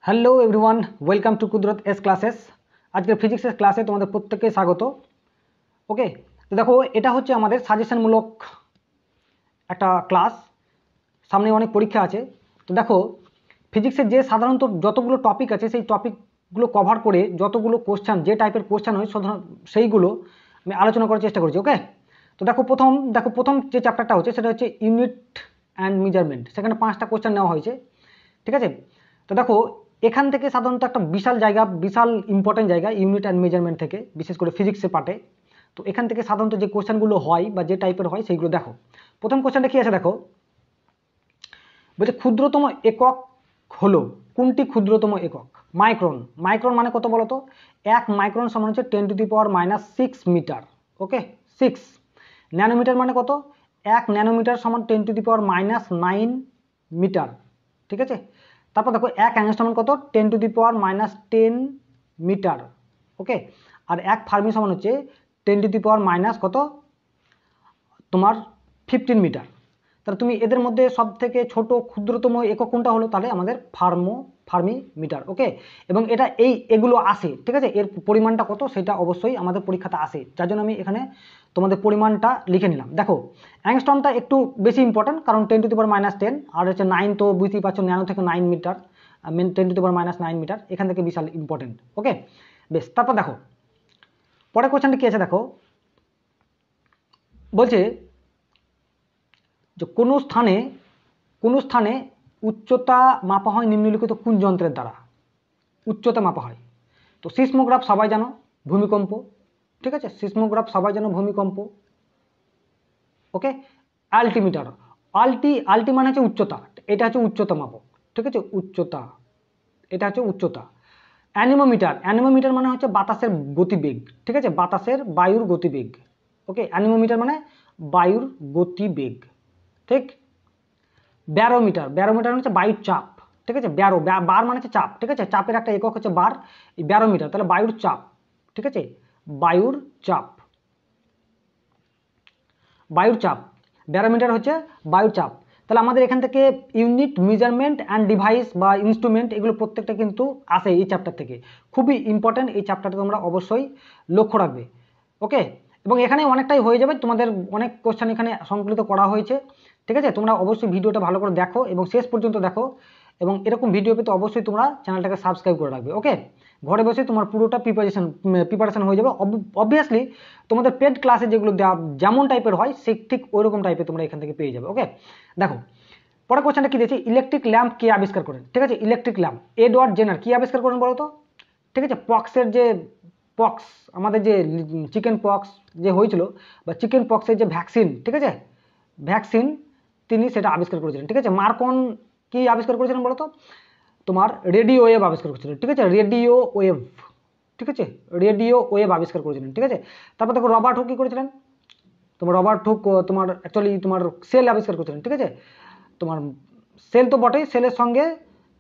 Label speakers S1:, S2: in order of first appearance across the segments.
S1: Hello everyone, welcome to কুদরত S classes. আজকের ফিজিক্সের ক্লাসে তোমাদের প্রত্যেককে স্বাগত। ওকে, তো দেখো এটা হচ্ছে আমাদের সাজেশনমূলক একটা ক্লাস। সামনে অনেক পরীক্ষা আছে। তো দেখো ফিজিক্সের যে সাধারণত যতগুলো টপিক আছে সেই টপিকগুলো কভার করে যতগুলো কোশ্চেন, যে টাইপের কোশ্চেন হয় সেইগুলো আমি আলোচনা করার চেষ্টা করছি। ওকে, তো প্রথম যে চ্যাপ্টারটা হচ্ছে সেটা হচ্ছে ইউনিট অ্যান্ড মেজারমেন্ট। সেখানে 5টা কোশ্চেন নেওয়া হয়েছে, ঠিক আছে। তো দেখো এখান থেকে সাধারণত একটা বিশাল ইম্পর্টেন্ট জায়গা ইউনিট অ্যান্ড মেজারমেন্ট থেকে, বিশেষ করে ফিজিক্সের পার্টে। তো এখান থেকে সাধারণত যে কোশ্চেনগুলো হয় বা যে টাইপের হয় সেইগুলো দেখো। প্রথম কোশ্চেনটা কি আছে দেখো, বলছে ক্ষুদ্রতম একক হলো কোনটি? ক্ষুদ্রতম একক মাইক্রন। মাইক্রন মানে কত বলতো? 1 মাইক্রন সমান হচ্ছে 10⁻⁶ মিটার। ওকে, 6। ন্যানোমিটার মানে কত? 1 ন্যানোমিটার সমান 10⁻⁹ মিটার, ঠিক আছে। তারপর দেখো 1 অ্যাংস্ট্রম কত? 10⁻⁻10 মিটার। ওকে, আর 1 ফার্মি সমান হচ্ছে 10⁻⁻ কত তোমার 15 মিটার। তাহলে তুমি এদের মধ্যে সব থেকে ছোট ক্ষুদ্রতম একক কোনটা হলো? তাহলে আমাদের ফার্মি মিটার। ওকে, এবং এগুলো আসে, ঠিক আছে। এর পরিমাণটা কত সেটা অবশ্যই আমাদের পরীক্ষাতে আসে, যার জন্য আমি এখানে তোমাদের পরিমাণটা লিখে নিলাম। দেখো অ্যাংস্ট্রমটা একটু বেশি ইম্পর্টেন্ট, কারণ 10⁻⁻10 আর হচ্ছে 9, তো বুঝতেই পারছো ন্যানো থেকে 9 মিটার, 10⁻⁹ মিটার, এখান থেকে বিশাল ইম্পর্টেন্ট। ওকে, বেশ। তারপর দেখো পরের কোশ্চেনটা কি আছে দেখো, বলছে যে কোনো স্থানে উচ্চতা মাপা হয় নিম্নলিখিত কোন যন্ত্রের দ্বারা? উচ্চতা মাপা হয়। তো সিসমোগ্রাফ সবাই জানো, ভূমিকম্প, ঠিক আছে। সিসমোগ্রাফ সবাই জানো, ভূমিকম্প। ওকে, আল্টিমিটার, আল্টি মানে হচ্ছে উচ্চতা, এটা হচ্ছে উচ্চতা মাপক, ঠিক আছে। উচ্চতা, এটা হচ্ছে উচ্চতা। অ্যানিমোমিটার মানে হচ্ছে বাতাসের গতিবেগ, ঠিক আছে, বায়ুর গতিবেগ। ওকে, অ্যানিমোমিটার মানে বায়ুর গতিবেগ, ঠিক। ব্যারোমিটার হচ্ছে বায়ুর চাপ, ঠিক আছে। বার মানে হচ্ছে চাপ, ঠিক আছে। চাপের একটা একক হচ্ছে বার, এই ব্যারোমিটার, তাহলে বায়ুর চাপ, ঠিক আছে। বায়ুর চাপ, ব্যারোমিটার হচ্ছে বায়ুর চাপ। তাহলে আমাদের এখান থেকে ইউনিট, মেজারমেন্ট অ্যান্ড ডিভাইস বা ইনস্ট্রুমেন্ট এগুলো প্রত্যেকটা কিন্তু আসে এই চ্যাপ্টার থেকে। খুবই ইম্পর্টেন্ট এই চ্যাপ্টারটা, তোমরা অবশ্যই লক্ষ্য রাখবে। ওকে, এবং এখানে অনেকটাই হয়ে যাবে, তোমাদের অনেক কোশ্চেন এখানে সংকলিত করা হয়েছে, ঠিক আছে। তোমরা অবশ্যই ভিডিওটা ভালো করে দেখো এবং শেষ পর্যন্ত দেখো, এবং এরকম ভিডিও পেতে অবশ্যই তোমরা চ্যানেলটাকে সাবস্ক্রাইব করে রাখবে। ওকে, ঘরে বসে তোমার পুরোটা প্রিপারেশন হয়ে যাবে। অবভিয়াসলি তোমাদের পেড ক্লাসে যেগুলো দেওয়া যেমন টাইপের হয় ঠিক ওইরকম টাইপের তোমরা এখান থেকে পেয়ে যাবে। ওকে, দেখো পরের কোশ্চেনটা কি দিয়েছে, ইলেকট্রিক ল্যাম্প কে আবিষ্কার করেন? ঠিক আছে, ইলেকট্রিক ল্যাম্প এডওয়ার্ড জেনার কি আবিষ্কার করেন বলো তো? ঠিক আছে, পক্স আমাদের যে চিকেন পক্স যে হয়েছিল, বা চিকেন পক্সের যে ভ্যাকসিন, ঠিক আছে, ভ্যাকসিন তিনি সেটা আবিষ্কার করেছিলেন, ঠিক আছে। মার্কন কি আবিষ্কার করেছিলেন বলো তো? তোমার রেডিও ওয়েভ আবিষ্কার করেছিলেন, ঠিক আছে। রেডিও ওয়েভ, ঠিক আছে, রেডিও ওয়েভ আবিষ্কার করেছিলেন, ঠিক আছে। তারপর দেখো রবার্ট হুক কি করেছিলেন? রবার্ট হুক তোমার অ্যাকচুয়ালি তোমার সেল আবিষ্কার করেছিলেন, ঠিক আছে। তোমার সেল তো বটেই, সেলের সঙ্গে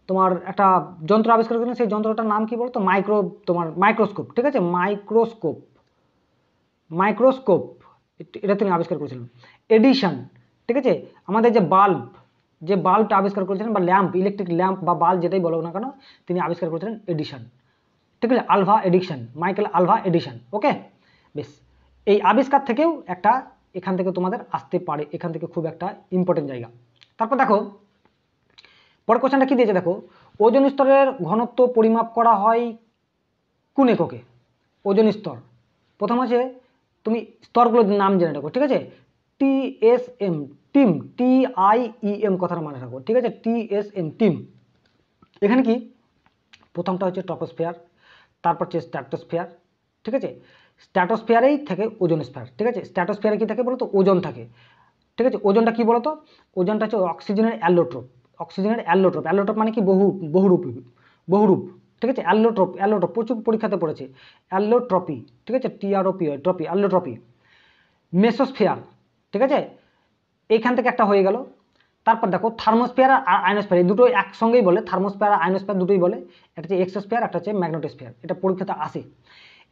S1: তোমার একটা যন্ত্র আবিষ্কার করেছিলেন, সেই যন্ত্রটার নাম কি বলতো? মাইক্রোস্কোপ, ঠিক আছে। মাইক্রোস্কোপ এটা তিনি আবিষ্কার করেছিলেন। এডিশন, ঠিক আছে, আমাদের যে বাল্বটা আবিষ্কার করেছিলেন, বা ল্যাম্প, ইলেকট্রিক ল্যাম্প বা বাল্ব যেটাই বলো না কেন, তিনি আবিষ্কার করেছিলেন এডিশন, ঠিক আছে। Michael Alva addition. ওকে, বেশ। এই আবিষ্কার থেকেও একটা এখান থেকে তোমাদের আসতে পারে, এখান থেকে খুব একটা ইম্পর্টেন্ট জায়গা। তারপর দেখো পরের কোশ্চেনটা কি দিয়েছে দেখো, ওজোন স্তরের ঘনত্ব পরিমাপ করা হয় কোন এককে? ওজোন স্তর, প্রথম আছে তুমি স্তরগুলোর নাম জেনে রাখো, ঠিক আছে। TSM, টিম, TIEM কথার মানে রাখো, ঠিক আছে। TSM, team. এখানে কি প্রথমটা হচ্ছে ট্রপোস্ফিয়ার, তারপর হচ্ছে স্ট্র্যাটোস্ফিয়ার, ঠিক আছে। স্ট্র্যাটোস্ফিয়ারেই থাকে ওজোন স্তর, ঠিক আছে। স্ট্র্যাটোস্ফিয়ারে কি থাকে বলতো? ওজন থাকে, ঠিক আছে। ওজনটা কি বলতো? ওজনটা হচ্ছে অক্সিজেনের অ্যালোট্রপ। অ্যালোট্রপ মানে কি? বহুরূপ, ঠিক আছে। অ্যালোট্রপ প্রচুর পরীক্ষাতে পড়েছে, অ্যালোট্রপি, ঠিক আছে। TROP, ট্রপি, অ্যালোট্রপি। মেসোস্ফিয়ার, ঠিক আছে, এইখান থেকে একটা হয়ে গেল। তারপর দেখো থার্মোস্ফিয়ার আর আয়নোস্ফিয়ার, এই দুটো একসঙ্গেই বলে, থার্মোস্ফিয়ার আর আয়নোস্ফিয়ার দুটোই বলে। একটা হচ্ছে এক্সোস্ফিয়ার, একটা হচ্ছে ম্যাগনেটোস্ফিয়ার, এটা পরীক্ষাতে আসে।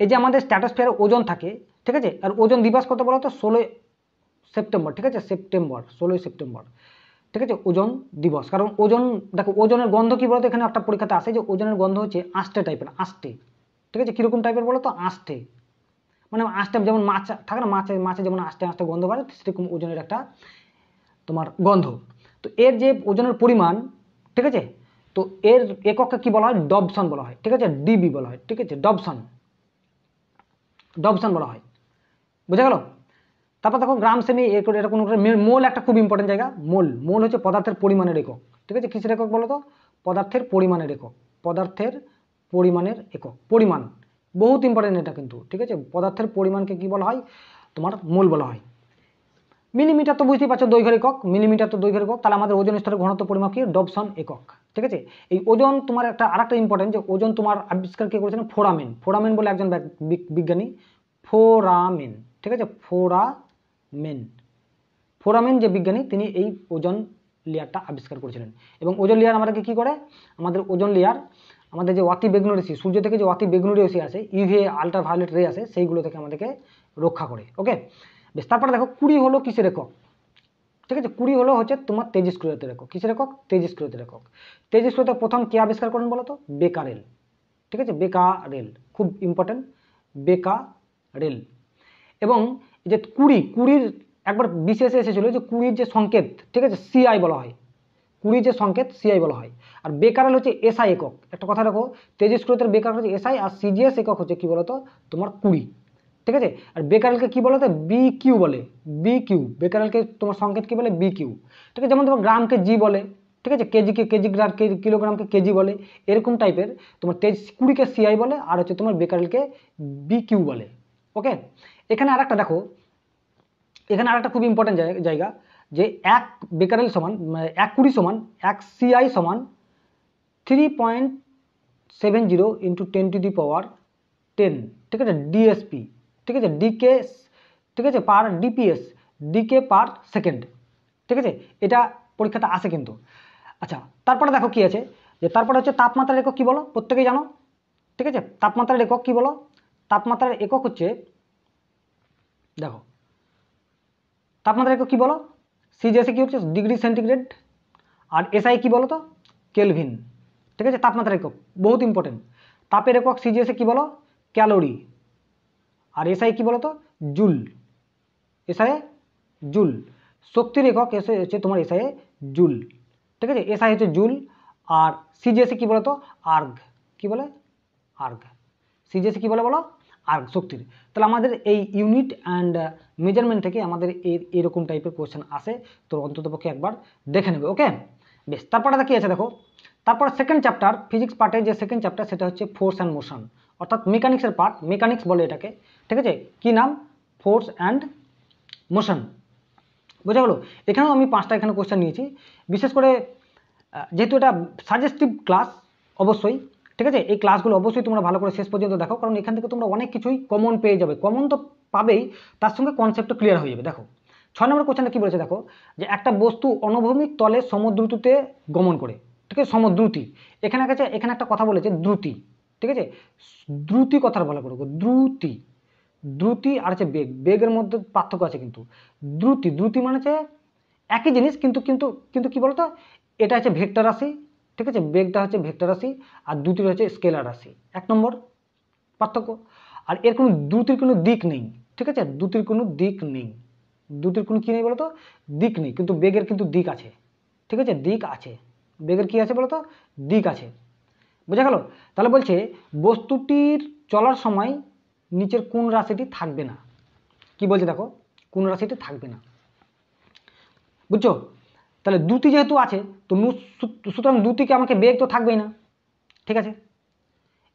S1: এই যে আমাদের স্ট্র্যাটোস্ফিয়ারে ওজন থাকে, ঠিক আছে। আর ওজন দিবস কত বলো তো? 16 সেপ্টেম্বর, ঠিক আছে। 16 সেপ্টেম্বর, ঠিক আছে, ওজন দিবস। কারণ ওজন, দেখো ওজনের গন্ধ কি বলতো, এখানে একটা পরীক্ষাতে আসে যে ওজনের গন্ধ হচ্ছে আষ্টে টাইপের, আষ্টে। ঠিক আছে, কিরকম টাইপের বলো তো, আষ্টে, মানে আষ্টে, যেমন মাছ থাকে না, মাছে মাছে যেমন আষ্টে আষ্টে গন্ধ বাড়ে, সেরকম ওজনের একটা তোমার গন্ধ। তো এর যে ওজনের পরিমাণ, ঠিক আছে, তো এর এককে কি বলা হয়, ডবসন বলা হয়। ঠিক আছে, ডিবি বলা হয়। ঠিক আছে, ডবসন, ডবসন বলা হয়। বুঝা গেল? তারপর দেখো গ্রাম সেমি এরকম, মোল একটা খুব ইম্পর্টেন্ট জায়গা। মোল হচ্ছে পদার্থের পরিমাণের একক। ঠিক আছে, কিসের একক বলো তো, পদার্থের পরিমাণের একক, পদার্থের পরিমাণের একক, পরিমাণ বহুত ইম্পর্টেন্ট এটা কিন্তু। ঠিক আছে, পদার্থের পরিমাণকে কি বলা হয়, তোমার মোল বলা হয়। মিলিমিটার তো বুঝতেই পারছো দৈর্ঘ্যের একক, মিলিমিটার তো দৈর্ঘ্যের একক, তাহলে আমাদের ওজন স্তরের ঘনত্ব পরিমাপ কি, ডবসন একক। ঠিক আছে, এই ওজন তোমার একটা আরেকটা ইম্পর্টেন্ট, যে ওজন তোমার আবিষ্কার কে করেছেন, ফোরামেন। ফোরামেন বলে একজন বিজ্ঞানী, ফোরামেন। ঠিক আছে, ফোরামেন, ফোরামেন যে বিজ্ঞানী, তিনি এই ওজন লেয়ারটা আবিষ্কার করেছিলেন। এবং ওজন লেয়ার আমাদেরকে কি করে, আমাদের ওজন লেয়ার আমাদের যে অতি বেগুনি রশ্মি, সূর্য থেকে যে অতি বেগুনি রশ্মি আসে, ইউভি আল্ট্রাভায়োলেট রে আসে, সেইগুলো থেকে আমাদেরকে রক্ষা করে। ওকে, বেশ। তারপরে দেখো 20 হলো কিসের একক। ঠিক আছে, 20 হলো হচ্ছে তোমার তেজস্ক্রিয়তার একক। কিসের একক, তেজস্ক্রিয়তার একক। তেজস্ক্রিয়তা প্রথম কে আবিষ্কার করেন বলো তো, বেকারেল। ঠিক আছে, বেকারেল, খুব ইম্পর্টেন্ট, বেকারেল। এবং এই যে 20 একবার বিশেষে এসেছিল যে 20 যে সংকেত, ঠিক আছে, সিআই বলা হয়, 20 যে সংকেত সিআই বলা হয়। আর বেকারেল হচ্ছে এসআই একক। একটা কথা রাখো, তেজস্ক্রিয়তার বেকার হচ্ছে এসআই, আর সিজিএস একক হচ্ছে কি বলতো, তোমার 20। ঠিক আছে, আর বেকারেলকে কি বলতো, বি কিউ বলে, বি কিউ। বেকারেলকে তোমার সংকেত কি বলে, বি কিউ। ঠিক আছে, যেমন তোমার গ্রামকে জি বলে, ঠিক আছে, কেজিকে কেজি, গ্রাম কিলোগ্রামকে কেজি বলে, এরকম টাইপের তোমার 20কে সিআই বলে, আর হচ্ছে তোমার বেকারেলকে বি কিউ বলে। ওকে, এখানে আরেকটা দেখো, এখানে আরেকটা খুব ইম্পর্টেন্ট জায়গা, যে এক বেকারেল সমান, 1 সমান 1 সিআই সমান 3.70 ইন্টু 10⁻10। ঠিক আছে, ডিএসপি। ঠিক আছে, ডিকে, ঠিক আছে, পার ডিপিএস, ডিকে পার সেকেন্ড। ঠিক আছে, এটা পরীক্ষাতে আসে কিন্তু। আচ্ছা, তারপরে দেখো কি আছে, যে তারপরে হচ্ছে তাপমাত্রার একক কি বলো, প্রত্যেকেই জানো। ঠিক আছে, তাপমাত্রার একক কি বলো, তাপমাত্রার একক হচ্ছে, দেখো তাপমাত্রার একক কি বলো, সিজিএসে কি হচ্ছে ডিগ্রি সেন্টিগ্রেড, আর এসআই কি বলো তো, কেলভিন। ঠিক আছে, তাপমাত্রার একক বহুত ইম্পর্টেন্ট। তাপের একক সিজিএসে কি বলো, ক্যালোরি, আর এসআই কি বলো তো, জুল, এসআই জুল। শক্তির একক এসে হচ্ছে তোমার এসআই জুল। ঠিক আছে, এসআই হচ্ছে জুল, আর সিজিএসে কি বলো তো, আর্গ। কি বলে, আর্গ। সিজিএসে কি বলে বলো, আর্গ, শক্তির। তাহলে আমাদের এই ইউনিট অ্যান্ড মেজারমেন্ট থেকে আমাদের এরকম টাইপের কোয়েশ্চেন আসে, তো অন্ততপক্ষে একবার দেখে নেবে। ওকে, বেশ। তারপরে কি আছে দেখো, তারপর সেকেন্ড চ্যাপ্টার, ফিজিক্স পার্টের যে সেকেন্ড চ্যাপ্টার, সেটা হচ্ছে ফোর্স অ্যান্ড মোশন, অর্থাৎ মেকানিক্সের পার্ট, মেকানিক্স বলে এটাকে। ঠিক আছে, কি নাম, ফোর্স অ্যান্ড মোশন। বোঝা গেল? এখানেও আমি 5টা এখানে কোয়েশ্চেন নিয়েছি, বিশেষ করে যেহেতু এটা সাজেস্টিভ ক্লাস অবশ্যই। ঠিক আছে, এই ক্লাসগুলো অবশ্যই তোমরা ভালো করে শেষ পর্যন্ত দেখো, কারণ এখান থেকে তোমরা অনেক কিছুই কমন পেয়ে যাবে। কমন তো পাবেই, তার সঙ্গে কনসেপ্টও ক্লিয়ার হয়ে যাবে। দেখো 6 নম্বর কোয়েশ্চেনটা কি বলেছে, দেখো যে একটা বস্তু অনুভূমিক তলে সমদ্রুতিতে গমন করে। ঠিক আছে, সমদ্রুতি। এখানে একটা কথা বলেছে দ্রুতি। ঠিক আছে, দ্রুতি কথার ভালো করে, দ্রুতি, দ্রুতি আর হচ্ছে বেগ, বেগের মধ্যে পার্থক্য আছে কিন্তু। দ্রুতি মানে হচ্ছে একই জিনিস, কিন্তু কিন্তু কিন্তু কি বলতো, এটা হচ্ছে ভেক্টর রাশি। ঠিক আছে, বেগটা হচ্ছে ভেক্টর রাশি, আর দ্রুতির হচ্ছে স্কেলার রাশি। 1 নম্বর পার্থক্য। আর এর কোনো দ্রুতির কোনো দিক নেই। ঠিক আছে, দ্রুতির কোনো দিক নেই, দ্রুতির কোনো কি নেই বলতো, দিক নেই। কিন্তু বেগের কিন্তু দিক আছে। ঠিক আছে, দিক আছে, বেগের কি আছে বলতো, দিক আছে। বোঝা গেল? তাহলে বলছে বস্তুটির চলার সময় নিচের কোন রাশিটি থাকবে না। কি বলছে দেখো, কোন রাশিটি থাকবে না, বুঝছো? তাহলে দ্রুতি যেহেতু আছে, তো সুতরাং দ্রুতিকে আমাকে বেগ তো থাকবেই না। ঠিক আছে,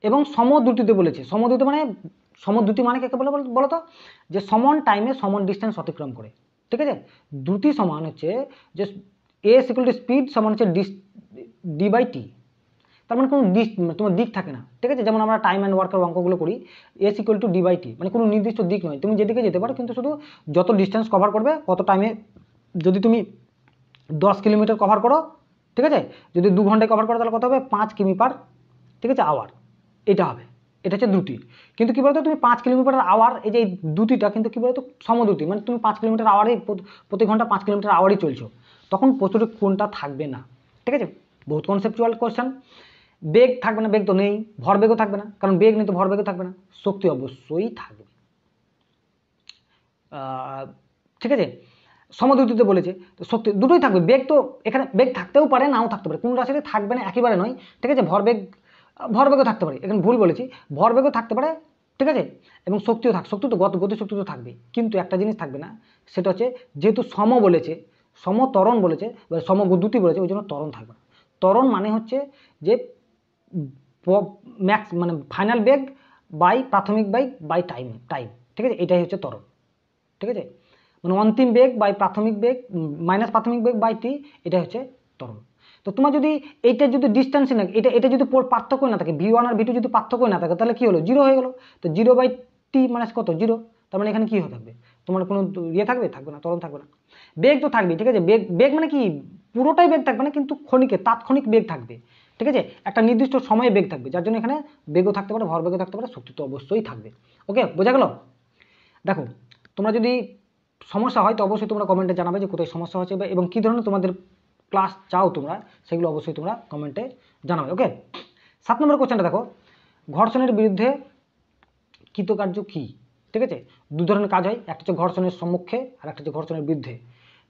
S1: এবং সমদ্রুতিতে বলেছে, সমদ্রুতি মানে কাকে বলে বলতো, যে সমান টাইমে সমান ডিস্টেন্স অতিক্রম করে। ঠিক আছে, দ্রুতি সমান হচ্ছে যে এস ইকুয়াল টু স্পিড সমান হচ্ছে ডি বাই টি। তার মানে কোনো তোমার দিক থাকে না। ঠিক আছে, যেমন আমরা টাইম অ্যান্ড ওয়ার্কের অঙ্কগুলো করি, S equal to D by T, মানে কোনো নির্দিষ্ট দিক নয়, তুমি যেদিকে যেতে পারো, কিন্তু শুধু যত ডিস্টেন্স কভার করবে কত টাইমে। যদি তুমি 10 কিলোমিটার কভার করো, ঠিক আছে, যদি 2 ঘন্টায় কভার করো, তাহলে কত হবে, 5 কিমি পার, ঠিক আছে, আওয়ার। এটা হবে, এটা হচ্ছে দ্রুতি। কিন্তু কি বলতো, তুমি 5 কিলোমিটার আওয়ার, এই যে দ্রুতিটা কিন্তু কি বলতো সমদ্রুতি, মানে তুমি 5 কিলোমিটার আওয়ারই, প্রতি ঘন্টা 5 কিলোমিটার আওয়ারই চলছো। তখন প্রচুর কোনটা থাকবে না। ঠিক আছে, বহুত কনসেপচুয়াল কোশ্চেন। বেগ থাকবে না, বেগ তো নেই। ভরবেগও থাকবে না, কারণ বেগ নেই তো ভরবেগও থাকবে না। শক্তি অবশ্যই থাকবে। ঠিক আছে, সমদ্রুতিতে বলেছে, তো শক্তি দুটোই থাকবে। বেগ তো এখানে বেগ থাকতেও পারে, নাও থাকতে পারে, কোন রাশিতে থাকবে না একেবারে নয়। ঠিক আছে, ভরবেগও থাকতে পারে, এখানে ভুল বলেছি, ভরবেগও থাকতে পারে। ঠিক আছে, এবং শক্তি তো গতিশক্তি তো থাকবে, কিন্তু একটা জিনিস থাকবে না, সেটা হচ্ছে যেহেতু বলেছে, সমত্বরণ বলেছে বা সমদ্রুতি বলেছে, ওই জন্য ত্বরণ থাকবে না। ত্বরণ মানে হচ্ছে যে ম্যাক্স মানে ফাইনাল বেগ বাই প্রাথমিক বেগ বাই টাইম। ঠিক আছে, এটাই হচ্ছে ত্বরণ। ঠিক আছে, মানে অন্তিম বেগ বাই প্রাথমিক বেগ মাইনাস প্রাথমিক বেগ বাই টি, এটা হচ্ছে ত্বরণ। তো তোমার যদি এইটা যদি ডিস্টেন্স না, এটা যদি পার্থক্য না থাকে, V1 আর V2 যদি পার্থক্য না থাকে, তাহলে কি হলো, 0 হয়ে গেল। তো 0 বাই টি মাইনাস কত, 0। তার মানে এখানে কি হয়ে থাকবে, তোমার কোনো ইয়ে থাকবে না, ত্বরণ থাকবে না। বেগ তো থাকবে। ঠিক আছে, বেগ মানে কি, পুরোটাই বেগ থাকবে না, কিন্তু তাৎক্ষণিক বেগ থাকবে। ঠিক আছে, একটা নির্দিষ্ট সময়ে বেগ থাকবে, যার জন্য এখানে বেগও থাকতে পারে, ভরবেগও থাকতে পারে, শক্তি তো অবশ্যই থাকবে। ওকে, বোঝা গেল? দেখো, তোমরা যদি সমস্যা হয় তো অবশ্যই তোমরা কমেন্টে জানাবে যে কোথায় সমস্যা হচ্ছে এবং কী ধরনের তোমাদের ক্লাস চাও তোমরা, সেগুলো অবশ্যই তোমরা কমেন্টে জানাবে। ওকে, 7 নম্বর কোশ্চেনটা দেখো, ঘর্ষণের বিরুদ্ধে কৃতকার্য কি? ঠিক আছে, দু ধরনের কাজ হয়, একটা হচ্ছে ঘর্ষণের সম্মুখে আর একটা হচ্ছে ঘর্ষণের বিরুদ্ধে।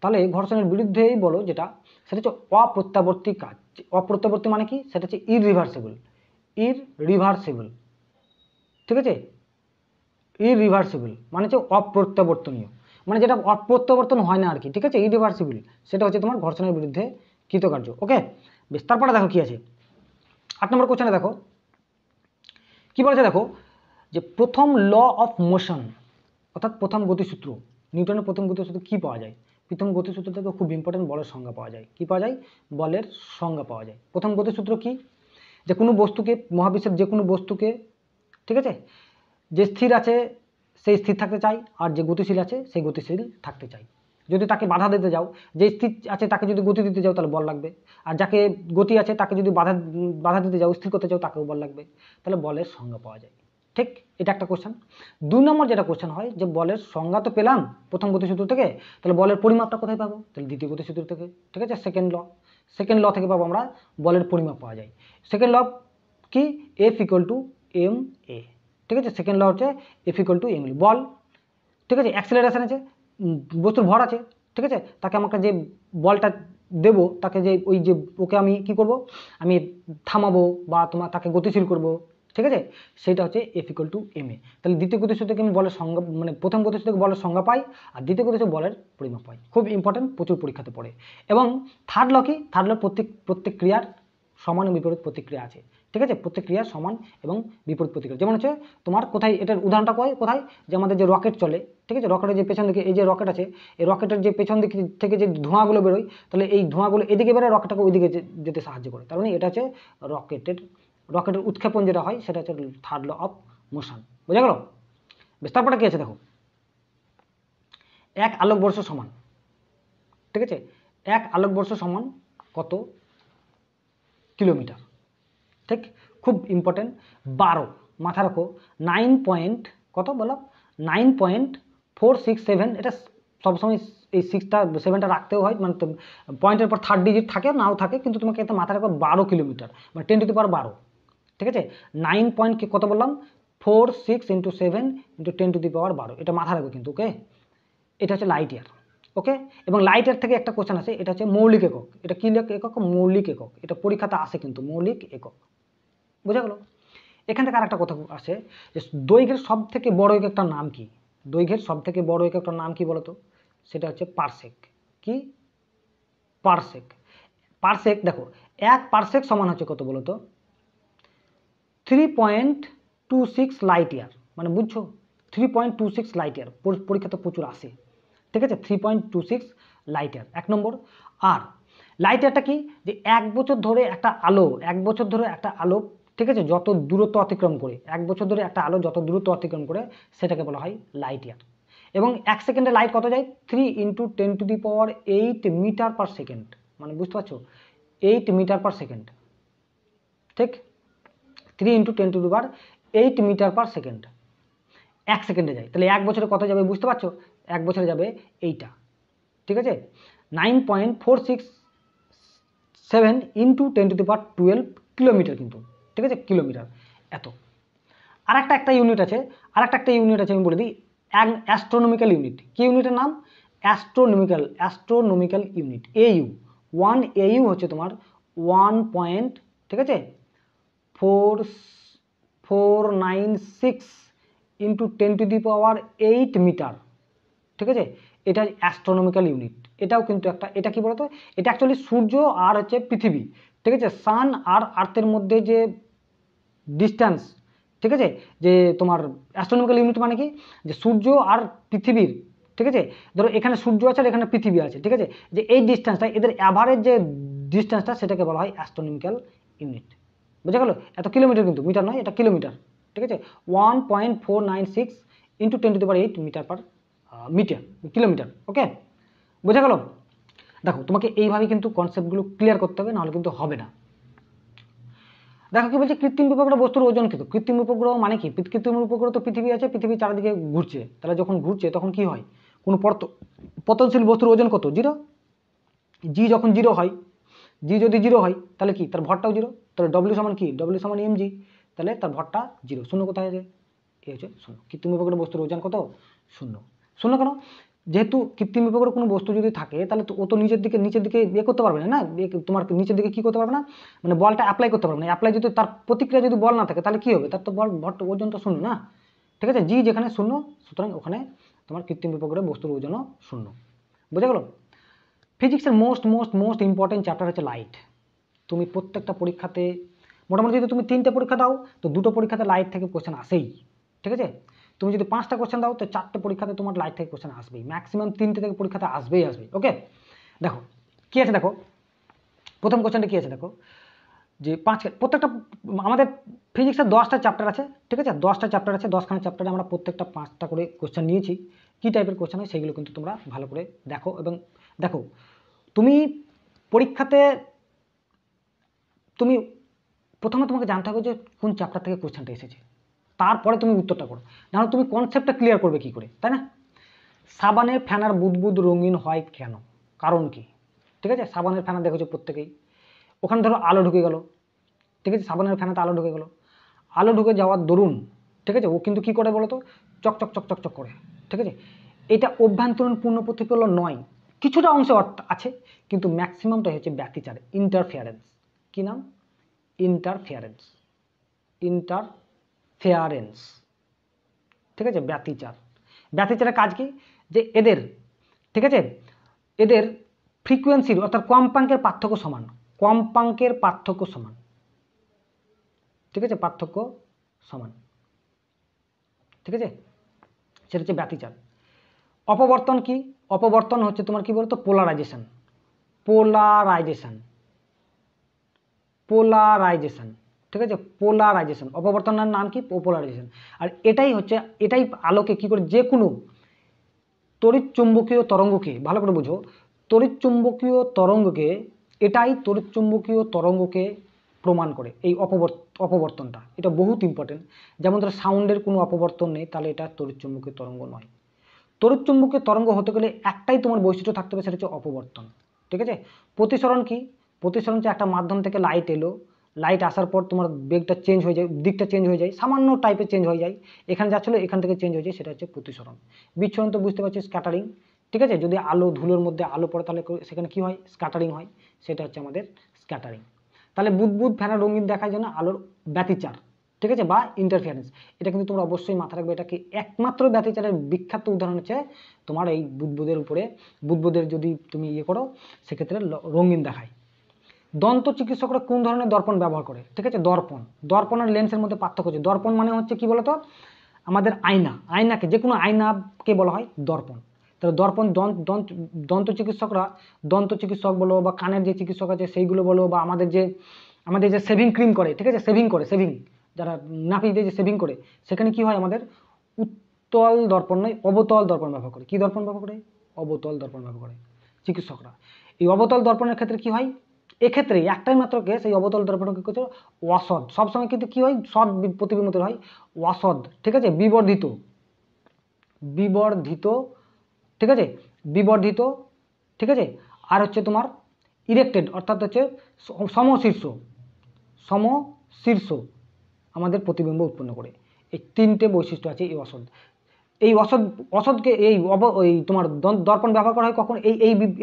S1: তাহলে ঘর্ষণের বিরুদ্ধেই বলো যেটা, সেটা হচ্ছে অপ্রত্যাবর্তী কাজ। অপ্রত্যাবর্তী মানে কি, সেটা হচ্ছে ইররিভার্সিবল। ঠিক আছে, ইররিভার্সিবল মানে হচ্ছে অপ্রত্যাবর্তনীয়, মানে যেটা অপ্রত্যাবর্তন হয় না আর কি। ঠিক আছে, ইররিভার্সিবল, সেটা হচ্ছে তোমার ঘর্ষণের বিরুদ্ধে কৃতকার্য। ওকে, বেশ, তারপরে দেখো কি আছে 8 নম্বর কোশ্চেনে। দেখো কি বলেছে, দেখো যে প্রথম ল অফ মোশন, অর্থাৎ প্রথম গতিসূত্র, নিউটনের প্রথম গতিসূত্র কি পাওয়া যায়? প্রথম গতিসূত্র থেকে খুব ইম্পর্টেন্ট বলের সংজ্ঞা পাওয়া যায়। কি পাওয়া যায়? বলের সংজ্ঞা পাওয়া যায়। প্রথম গতিসূত্র কি? যে কোনো বস্তুকে, মহাবিশ্বের যে কোনো বস্তুকে, ঠিক আছে, যে স্থির আছে সেই স্থির থাকতে চাই, আর যে গতিশীল আছে সেই গতিশীল থাকতে চাই। যদি তাকে বাধা দিতে যাও, যে স্থির আছে তাকে যদি গতি দিতে যাও তাহলে বল লাগবে, আর যাকে গতি আছে তাকে যদি বাধা দিতে যাও, স্থির করতে চাও, তাকেও বল লাগবে। তাহলে বলের সংজ্ঞা পাওয়া যায়। ঠিক, এটা একটা কোশ্চেন। 2 নম্বর যেটা কোশ্চেন হয়, যে বলের সংজ্ঞা তো পেলাম প্রথম গতিসূত্র থেকে, তাহলে বলের পরিমাপটা কোথায় পাবো? তাহলে দ্বিতীয় গতিসূত্র থেকে। ঠিক আছে, সেকেন্ড ল থেকে পাবো আমরা বলের পরিমাপ পাওয়া যায়। সেকেন্ড ল কি? F = ma। ঠিক আছে, সেকেন্ড ল হচ্ছে F = ma। বল, ঠিক আছে, অ্যাক্সিলারেশন আছে, বস্তুর ভর আছে। ঠিক আছে, তাকে আমাকে যে বলটা দেব, তাকে যে ওই যে ওকে আমি কি করব, আমি থামাবো বা তাকে গতিশীল করব। ঠিক আছে, সেটা হচ্ছে F = ma। তাহলে দ্বিতীয় গতিসূত্র থেকে আমি বলের সংজ্ঞা, মানে প্রথম গতিসূত্র থেকে বলের সংজ্ঞা পাই, আর দ্বিতীয় গতিসূত্র বলের পরিমাপ পাই। খুব ইম্পর্টেন্ট, প্রচুর পরীক্ষাতে পড়ে। এবং থার্ড ল কি? থার্ড ল প্রত্যেক ক্রিয়ার সমান ও বিপরীত প্রতিক্রিয়া আছে। ঠিক আছে, প্রত্যেক ক্রিয়ার সমান এবং বিপরীত প্রতিক্রিয়া। যেমন হচ্ছে তোমার কোথায়, এটার উদাহরণটা কোথায়, যে আমাদের যে রকেট চলে, ঠিক আছে, রকেটের যে পেছন দিকে এই যে রকেট আছে, এই রকেটের যে পেছন দিক থেকে যে ধোঁয়াগুলো বেরোয়, তাহলে এই ধোঁয়াগুলো এদিকে বেরোয়, রকেটটাকে ওইদিকে যেতে সাহায্য করে। তার মানে এটা হচ্ছে রকেটের উৎক্ষেপণ যেটা হয়, সেটা হচ্ছে থার্ড ল অফ মোশন। বোঝা গেল? বেশ, তারপরে কি আছে দেখো, 1 আলোকবর্ষ সমান, ঠিক আছে, 1 আলোকবর্ষ সমান কত কিলোমিটার? ঠিক, খুব ইম্পর্টেন্ট। 12, মাথা রাখো, 9 পয়েন্ট কত বলো, 9.467। এটা সবসময় এই 6টা 7টা রাখতেও হয়, মানে পয়েন্টের পর থার্ড ডিজিট থাকে নাও থাকে, কিন্তু তোমাকে এটা মাথা রাখো 12 কিলোমিটার, মানে 10⁻12। ঠিক আছে, 9 পয়েন্ট কত বললাম, 46 × 7 × 10⁻12। এটা মাথা রাখবে কিন্তু। ওকে, এটা হচ্ছে লাইট ইয়ার। ওকে, এবং লাইট ইয়ার থেকে একটা কোশ্চেন আছে, এটা হচ্ছে মৌলিক একক। এটা কি একক? মৌলিক একক। এটা পরীক্ষাতে আসে কিন্তু, মৌলিক একক। বোঝা গেল? এখান থেকে আর একটা কথা আসে, যে দৈর্ঘ্যের সব থেকে বড় এককটার নাম কি? দৈর্ঘ্যের সব থেকে বড় এককটার নাম কি বলতো? সেটা হচ্ছে পারসেক। কি? পারসেক। দেখো, 1 পারসেক সমান হচ্ছে কত বলতো? 3.26 লাইট ইয়ার। মানে বুঝছো, 3.26 লাইট ইয়ার। পরীক্ষাতে প্রচুর আসে। ঠিক আছে, 3.26 লাইট ইয়ার 1 নম্বর। আর লাইট ইয়ারটা কি? যে 1 বছর ধরে একটা আলো, ঠিক আছে, যত দূরত্ব অতিক্রম করে, 1 বছর ধরে একটা আলো যত দূরত্ব অতিক্রম করে, সেটাকে বলা হয় লাইট ইয়ার। এবং 1 সেকেন্ডে লাইট কত যায়? 3 × 10⁸ মিটার পার সেকেন্ড। মানে বুঝতে পারছো, 8 মিটার পার সেকেন্ড। ঠিক, 3 × 10⁸ মিটার পার সেকেন্ড 1 সেকেন্ডে যায়। তাহলে 1 বছরে কত যাবে বুঝতে পারছো? 1 বছরে যাবে এইটা। ঠিক আছে, 9.467 ইন্টু 10⁻12 কিলোমিটার কিন্তু, ঠিক আছে, কিলোমিটার এত। আর একটা ইউনিট আছে, আমি বলে দিই, অ্যাস্ট্রোনমিক্যাল ইউনিট। কি ইউনিটের নাম? Astronomical unit, AU। 1 AU হচ্ছে তোমার 1. ঠিক আছে 4496 ইন্টু 10⁸8 মিটার, ঠিক আছে, এটা অ্যাস্ট্রোনমিক্যাল ইউনিট। এটাও কিন্তু এটা কি বলতো, এটা অ্যাকচুয়ালি সূর্য আর হচ্ছে পৃথিবী, ঠিক আছে, সান আর আর্থের মধ্যে যে ডিস্টেন্স, ঠিক আছে, যে তোমার অ্যাস্ট্রোনমিক্যাল ইউনিট মানে কি, যে সূর্য আর পৃথিবীর, ঠিক আছে, ধরো এখানে সূর্য আছে আর এখানে পৃথিবী আছে, ঠিক আছে, যে এই ডিস্টেন্সটা, এদের অ্যাভারেজ যে ডিস্টেন্সটা, সেটাকে বলা হয় অ্যাস্ট্রোনমিক্যাল ইউনিট। বুঝা গেল? এত কিলোমিটার কিন্তু, মিটার নয়, এটা কিলোমিটার, ঠিক আছে। 1.496 ইন্টু 10⁸8 মিটার পার কিলোমিটার। ওকে, বোঝা গেল? দেখো তোমাকে এইভাবে কিন্তু কনসেপ্টগুলো ক্লিয়ার করতে হবে, নাহলে কিন্তু হবে না। দেখো কি বলছে, কৃত্রিম উপগ্রহ বস্তুর ওজন কত? কৃত্রিম উপগ্রহ মানে কি? কৃত্রিম উপগ্রহ তো পৃথিবী আছে, পৃথিবী চারিদিকে ঘুরছে, তাহলে যখন ঘুরছে তখন কি হয়, কোনো পতনশীল বস্তুর ওজন কত? 0। জি যখন 0 হয়, জি যদি 0 হয় তাহলে কি, তার ভরটাও 0। তাহলে ডব্লিউ সমান কি? ডব্লিউ সমান mg, তাহলে তার ভরটা 0। শূন্য কোথায় আছে? এই হচ্ছে শূন্য। কৃত্রিম উপগ্রহ বস্তুর ওজন কত? 0। শূন্য কেন? যেহেতু কৃত্রিম উপগ্রহ কোনো বস্তু যদি থাকে, তাহলে তো ও তো নিচের দিকে ইয়ে করতে পারবে না, তোমার নিচের দিকে কি করতে পারবে না, মানে বলটা অ্যাপ্লাই করতে পারবে না। অ্যাপ্লাই যদি তার প্রতিক্রিয়া যদি বল না থাকে, তাহলে কি হবে? তার তো ভরটা ওজন তো শূন্য না, ঠিক আছে। জি যেখানে শূন্য, সুতরাং ওখানে তোমার কৃত্রিম উপগ্রহ বস্তুর ওজনও শূন্য। বোঝা গেল? ফিজিক্সের মোস্ট ইম্পর্টেন্ট চ্যাপ্টার হচ্ছে লাইট। তুমি প্রত্যেকটা পরীক্ষাতে মোটামুটি যদি তুমি 3টে পরীক্ষা দাও, তো 2টো পরীক্ষাতে লাইট থেকে কোশ্চেন আসেই, ঠিক আছে। তুমি যদি 5টা কোশ্চেন দাও, তো 4টে পরীক্ষাতে তোমার লাইট থেকে কোশ্চেন আসবেই, ম্যাক্সিমাম 3টে থেকে পরীক্ষাতে আসবেই। ওকে, দেখো কি আছে, দেখো প্রথম কোশ্চেনটা কি আছে, দেখো যে প্রত্যেকটা আমাদের ফিজিক্সের 10টা চ্যাপ্টার আছে, ঠিক আছে, 10টা চ্যাপ্টার আছে, 10খানা চ্যাপ্টারে আমরা প্রত্যেকটা 5টা করে কোশ্চেন নিয়েছি। কি টাইপের কোশ্চেন হয় সেগুলো কিন্তু তোমরা ভালো করে দেখো। এবং দেখো তুমি পরীক্ষাতে তুমি প্রথমে তোমাকে জানতে হবে যে কোন চ্যাপ্টার থেকে কোশ্চেনটা এসেছে, তারপরে তুমি উত্তরটা করো, নাহলে তুমি কনসেপ্টটা ক্লিয়ার করবে কি করে, তাই না? সাবানের ফেনার বুদবুদ রঙিন হয় কেন? কারণ কি? ঠিক আছে, সাবানের ফেনা দেখেছো প্রত্যেকেই, ওখানে ধরো আলো ঢুকে গেল, ঠিক আছে, সাবানের ফেনাতে আলো ঢুকে গেল, আলো ঢুকে যাওয়ার দরুন, ঠিক আছে, ও কিন্তু কি করে বলো তো, চকচক চকচক চক করে, ঠিক আছে। এটা অভ্যন্তরীণ পূর্ণ প্রতিফলন নয়, কিছুটা অংশ আছে, কিন্তু ম্যাক্সিমামটাই হচ্ছে ব্যতিচার, ইন্টারফেয়ারেন্স। কি নাম? ইন্টারফেয়ারেন্স, ঠিক আছে, ব্যতিচারের কাজ কি, যে এদের, ঠিক আছে, এদের ফ্রিকোয়েন্সির অর্থাৎ কম্পাঙ্কের পার্থক্য সমান, ঠিক আছে, পার্থক্য সমান, ঠিক আছে, সেটা হচ্ছে ব্যতিচার। অপবর্তন কি? অপবর্তন হচ্ছে তোমার কি বলতো, পোলারাইজেশন, ঠিক আছে, পোলারাইজেশন। অপবর্তনের নাম কি? পোলারাইজেশন। আর এটাই আলোকে কি করে, যে কোনো তড়িৎ চুম্বকীয় তরঙ্গকে, ভালো করে বুঝো, তড়িৎ চুম্বকীয় তরঙ্গকে প্রমাণ করে এই অপবর্তনটা। এটা বহুত ইম্পর্টেন্ট। যেমন ধরো সাউন্ডের কোনো অপবর্তন নেই, তাহলে এটা তড়িৎ চুম্বকীয় তরঙ্গ নয়। তড়িৎ চুম্বকীয় তরঙ্গ হতে গেলে একটাই তোমার বৈশিষ্ট্য থাকতে হবে, সেটা হচ্ছে অপবর্তন, ঠিক আছে। প্রতিসরণ কি? প্রতিসরণ হচ্ছে একটা মাধ্যম থেকে লাইট এলো, লাইট আসার পর তোমার বেগটা চেঞ্জ হয়ে যায়, দিকটা চেঞ্জ হয়ে যায়, সামান্য টাইপের চেঞ্জ হয়ে যায়, এখানে যাচ্ছিল এখান থেকে চেঞ্জ হয়ে যায়, সেটা হচ্ছে প্রতিসরণ। বিচ্ছরণ তো বুঝতে পারছি, স্ক্যাটারিং, ঠিক আছে, যদি আলো ধুলোর মধ্যে আলো পড়ে তাহলে সেখানে কি হয়, স্ক্যাটারিং হয়, সেটা হচ্ছে আমাদের স্ক্যাটারিং। তাহলে বুদবুদ ফেনা রঙিন দেখায় যেন আলোর ব্যতিচার, ঠিক আছে, বা ইন্টারফিয়ারেন্স। এটা কিন্তু তোমরা অবশ্যই মাথায় রাখবে, এটাকে একমাত্র ব্যতিচারের বিখ্যাত উদাহরণ হচ্ছে তোমার এই বুদবুদের যদি তুমি ইয়ে করো, সেক্ষেত্রে রঙিন দেখায়। দন্ত চিকিৎসকরা কোন ধরনের দর্পণ ব্যবহার করে? ঠিক আছে, দর্পণের লেন্সের মধ্যে পার্থক্য আছে। দর্পণ মানে হচ্ছে কি বলতো, আমাদের আয়নাকে, যে কোনো আয়নাকে বলা হয় দর্পণ। তাহলে দর্পণ দন্ত চিকিৎসক বলো, বা কানের যে চিকিৎসক আছে সেইগুলো বলো, বা আমাদের যে শেভিং ক্রিম করে, ঠিক আছে, শেভিং যারা নাপি দিয়ে যে শেভিং করে, সেখানে কি হয়, আমাদের উত্তল দর্পণ নয়, অবতল দর্পণ ব্যবহার করে। কি দর্পণ ব্যবহার করে? অবতল দর্পণ ব্যবহার করে চিকিৎসকরা। এই অবতল দর্পণের ক্ষেত্রে কি হয়, এক্ষেত্রে একটাই মাত্র কেস, এই অবতল দর্পণ কি করছে, অসৎ, সবসময় কিন্তু কি হয়, সৎ প্রতিবিম্বিত হয়, অসৎ, ঠিক আছে, বিবর্ধিত, ঠিক আছে, ঠিক আছে, আর হচ্ছে তোমার ইরেক্টেড অর্থাৎ হচ্ছে সমশীর্ষ, সমশীর্ষ আমাদের প্রতিবিম্ব উৎপন্ন করে। এই তিনটে বৈশিষ্ট্য আছে এই অসৎ। এই অসৎকে এই তোমার দর্পণ ব্যবহার করা হয় কখন,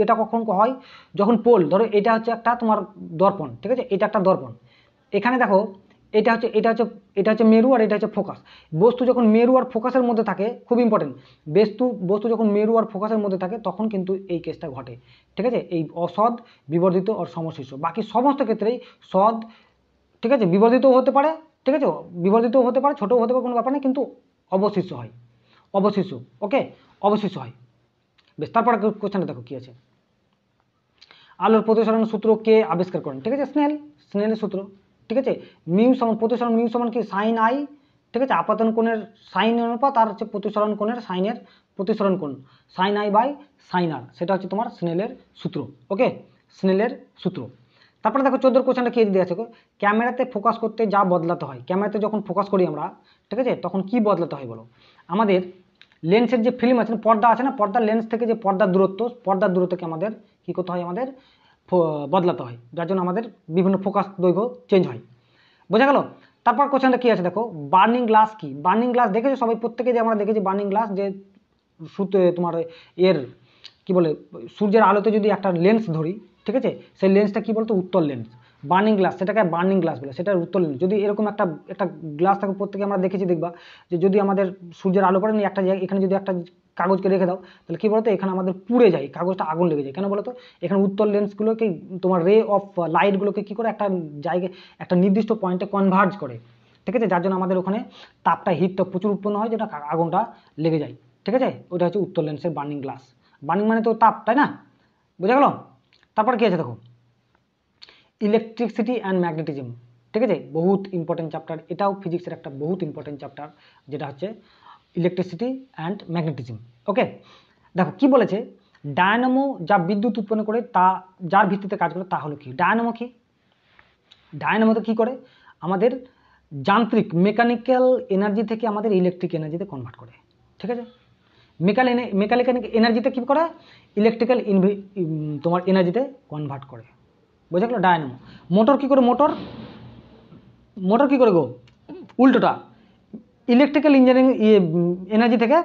S1: এটা কখন হয় যখন পোল, ধরো এটা হচ্ছে একটা তোমার দর্পণ, ঠিক আছে, এটা একটা দর্পণ, এখানে দেখো এটা হচ্ছে মেরু আর এটা হচ্ছে ফোকাস। বস্তু যখন মেরু আর ফোকাসের মধ্যে থাকে, খুব ইম্পর্টেন্ট, বস্তু যখন মেরু আর ফোকাসের মধ্যে থাকে তখন কিন্তু এই কেসটা ঘটে, ঠিক আছে, এই অসৎ, বিবর্ধিত আর সমশীর্ষ। বাকি সমস্ত ক্ষেত্রেই সৎ, ঠিক আছে, বিবর্ধিতও হতে পারে, ঠিক আছে, বিবর্ধিতও হতে পারে, ছোটও হতে পারে, কোনো ব্যাপার নেই, কিন্তু অবশিষ্ট হয়, অবশিষ্ট, ওকে, অবশিষ্ট হয়। বেশ, তারপরে কোশ্চেনটা দেখো কি আছে। আলোর প্রতিসরণ সূত্র কে আবিষ্কার করেন? ঠিক আছে, স্নেলের সূত্র, ঠিক আছে। মিউ সমান প্রতিসরণ, মিউ সমান কি সাইন আই, ঠিক আছে, আপাতন কোণের সাইন অনুপাত আর হচ্ছে প্রতিসরণ কোণের সাইনের প্রতিসরণ কোণ, সাইন আই বাই সাইন আর, সেটা হচ্ছে তোমার স্নেলের সূত্র, ওকে, স্নেলের সূত্র। তারপরে দেখো 14 কোশ্চেনটা কি দিয়ে আছে, ক্যামেরাতে ফোকাস করতে যা বদলাতে হয়, ক্যামেরাতে যখন ফোকাস করি আমরা, ঠিক আছে, তখন কি বদলাতে হয় বলো। আমাদের লেন্সের যে ফিল্ম আছে না, পর্দা আছে না, পর্দার লেন্স থেকে যে পর্দার দূরত্বকে আমাদের কি করতে হয়, আমাদের বদলাতে হয়, যার জন্য আমাদের বিভিন্ন ফোকাস দৈর্ঘ্য চেঞ্জ হয়, বোঝা গেল। তারপর কোশ্চেনটা কি আছে দেখো, বার্নিং গ্লাস কি? বার্নিং গ্লাস দেখেছো সবাই, প্রত্যেকে যে আমরা দেখেছি বার্নিং গ্লাস, যে তোমার এর কি বলে, সূর্যের আলোতে যদি একটা লেন্স ধরি, ঠিক আছে, সেই লেন্সটা কি বলতো, উত্তল লেন্স। বার্নিং গ্লাস, সেটাকে বার্নিং গ্লাস বলে, সেটা উত্তল লেন্স। যদি এরকম একটা গ্লাস থাকে, প্রত্যেকে আমরা দেখেছি, দেখবা যে যদি আমাদের সূর্যের আলো পড়ে, একটা জায়গায় এখানে যদি একটা কাগজকে রেখে দাও, তাহলে কি বলতো, এখানে আমাদের পুড়ে যায়, কাগজটা আগুন লেগে যায়। কেন বলতো, এখানে উত্তল লেন্সগুলোকে, তোমার রে অফ লাইটগুলোকে কি করে, একটা জায়গায় একটা নির্দিষ্ট পয়েন্টে কনভার্জ করে, ঠিক আছে, যার জন্য আমাদের ওখানে তাপটা, হিটটা প্রচুর উৎপন্ন হয়, যেটা আগুনটা লেগে যায়, ঠিক আছে, ওটা হচ্ছে উত্তল লেন্সের বার্নিং গ্লাস। বার্নিং মানে তো তাপ, তাই না, বোঝা গেল। তারপর কি আছে দেখো, ইলেকট্রিসিটি অ্যান্ড ম্যাগনেটিজম, ঠিক আছে, বহুত ইম্পর্টেন্ট চ্যাপ্টার, এটাও ফিজিক্সের একটা বহুত ইম্পর্টেন্ট চ্যাপ্টার, যেটা হচ্ছে ইলেকট্রিসিটি অ্যান্ড ম্যাগনেটিজম, ওকে। দেখো কি বলেছে, ডায়নামো যা বিদ্যুৎ উৎপন্ন করে, তা যার ভিত্তিতে কাজ করে তা হলো কি, ডায়নামো কি, ডায়নামোতে কি করে, আমাদের যান্ত্রিক মেকানিক্যাল এনার্জি থেকে আমাদের ইলেকট্রিক এনার্জিতে কনভার্ট করে, ঠিক আছে, মেকানিক্যাল এনার্জিতে কি করে, ইলেকট্রিক্যাল তোমার এনার্জিতে কনভার্ট করে, বোঝা গেল। ডায়নামো। মোটর কি করে, মোটর কি করে গো, উল্টোটা, ইলেকট্রিক্যাল ইঞ্জিনিয়ারিং এনার্জি থেকে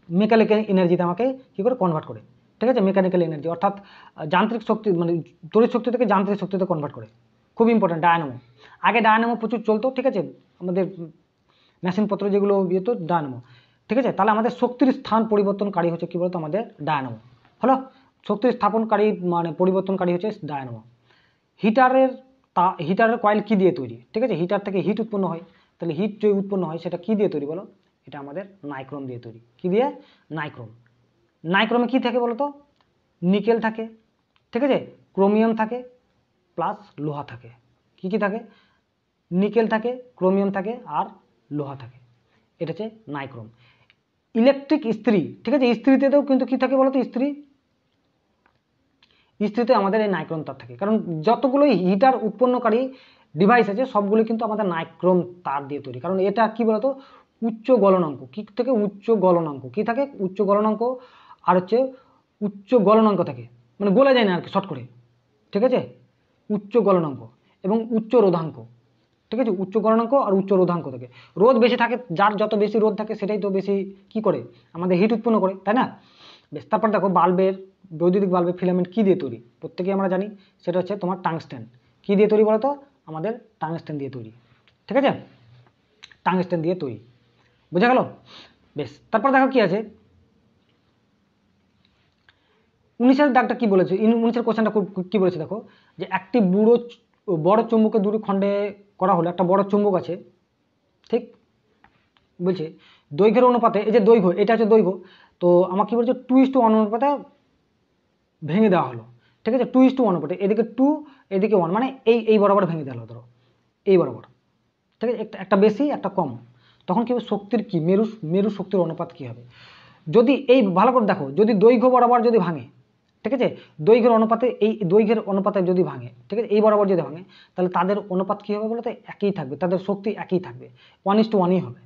S1: মেকানিক্যাল এনার্জিতে আমাকে কি করে কনভার্ট করে, ঠিক আছে, মেকানিক্যাল এনার্জি অর্থাৎ যান্ত্রিক শক্তি, মানে তড়িৎ শক্তি থেকে যান্ত্রিক শক্তিতে কনভার্ট করে, খুব ইম্পর্টেন্ট ডায়নামো। আগে ডায়নামো প্রচুর চলতো, ঠিক আছে, আমাদের মেশিনপত্র যেগুলো ইয়ে তো ডায়নামো, ঠিক আছে। তাহলে আমাদের শক্তির স্থান পরিবর্তনকারী হচ্ছে কি বলতো, আমাদের ডায়নামো হলো, শক্তির স্থাপনকারী মানে পরিবর্তনকারী হচ্ছে ডায়নামো। হিটারের কয়েল কি দিয়ে তৈরি, ঠিক আছে, হিটার থেকে হিট উৎপন্ন হয়, তাহলে হিট যে উৎপন্ন হয় সেটা কি দিয়ে তৈরি বলো, এটা আমাদের নাইক্রোম দিয়ে তৈরি। কি দিয়ে, নাইক্রোম। নাইক্রোমে কি থাকে বলো তো, নিকেল থাকে, ঠিক আছে, ক্রোমিয়াম থাকে, প্লাস লোহা থাকে। কি কি থাকে, নিকেল থাকে, ক্রোমিয়াম থাকে, আর লোহা থাকে, এটা হচ্ছে নাইক্রোম। ইলেকট্রিক ইস্ত্রি, ঠিক আছে, ইস্ত্রিতেও কিন্তু কি থাকে বলতো, ইস্ত্রিতে আমাদের এই নাইক্রোম তার থাকে, কারণ যতগুলো হিটার উৎপন্নকারী ডিভাইস আছে সবগুলো কিন্তু আমাদের নাইক্রোম তার দিয়ে তৈরি, কারণ এটা কি বলতো, উচ্চ গলনাঙ্ক, কি থেকে, উচ্চ গলনাঙ্ক, কি থাকে, উচ্চ গলনাঙ্ক, আর হচ্ছে উচ্চ গলনাঙ্ক থাকে, মানে গলে যায় না আর কি শর্ট করে, ঠিক আছে, উচ্চ গলনাঙ্ক এবং উচ্চ রোধাঙ্ক, ঠিক আছে, উচ্চ গলনাঙ্ক আর উচ্চ রোধাঙ্ক থাকে। রোধ বেশি থাকে, যার যত বেশি রোধ থাকে সেটাই তো বেশি কি করে, আমাদের হিট উৎপন্ন করে, তাই না। বেশ, তারপর দেখো বৈদ্যুতিক বাল্বের ফিলামেন্ট কি দিয়ে তৈরি, প্রত্যেকেই আমরা জানি, সেটা হচ্ছে তোমার টাংস্টেন। কি দিয়ে তৈরি বলতো, আমাদের টাংস্টেন দিয়ে তৈরি, ঠিক আছে, টাংস্টেন দিয়ে তৈরি, বোঝা গেল। বেশ, তারপর দেখো কি আছে, 19-এর দাগটা কি বলেছে, 19-এর কোশ্চেনটা কি বলেছে দেখো, যে একটি বড় চুম্বকে দুটি খণ্ডে করা হলো, একটা বড় চুম্বক আছে, ঠিক, বলছে দৈর্ঘ্যের অনুপাতে, এই যে দৈর্ঘ্য, এটা হচ্ছে দৈর্ঘ্য, তো আমার কি বলছে 2:1 অনুপাতে ভেঙে দেওয়া হলো, ঠিক আছে, 2:1 অনুপাতে, এদিকে 2 এদিকে 1, মানে এই বরাবর ভেঙে দেওয়া হলো, ধরো এই বরাবর, ঠিক আছে, একটা বেশি একটা কম, তখন কি হবে, শক্তির কি মেরু শক্তির অনুপাত কি হবে, যদি এই ভালো করে দেখো, যদি দৈর্ঘ্য বরাবর যদি ভাঙে, ঠিক আছে, দৈর্ঘ্যের অনুপাতে যদি ভাঙে, ঠিক আছে, এই বরাবর যদি ভাঙে, তাহলে তাদের অনুপাত কি হবে বলতে, একই থাকবে, তাদের শক্তি একই থাকবে, 1:1 হবে,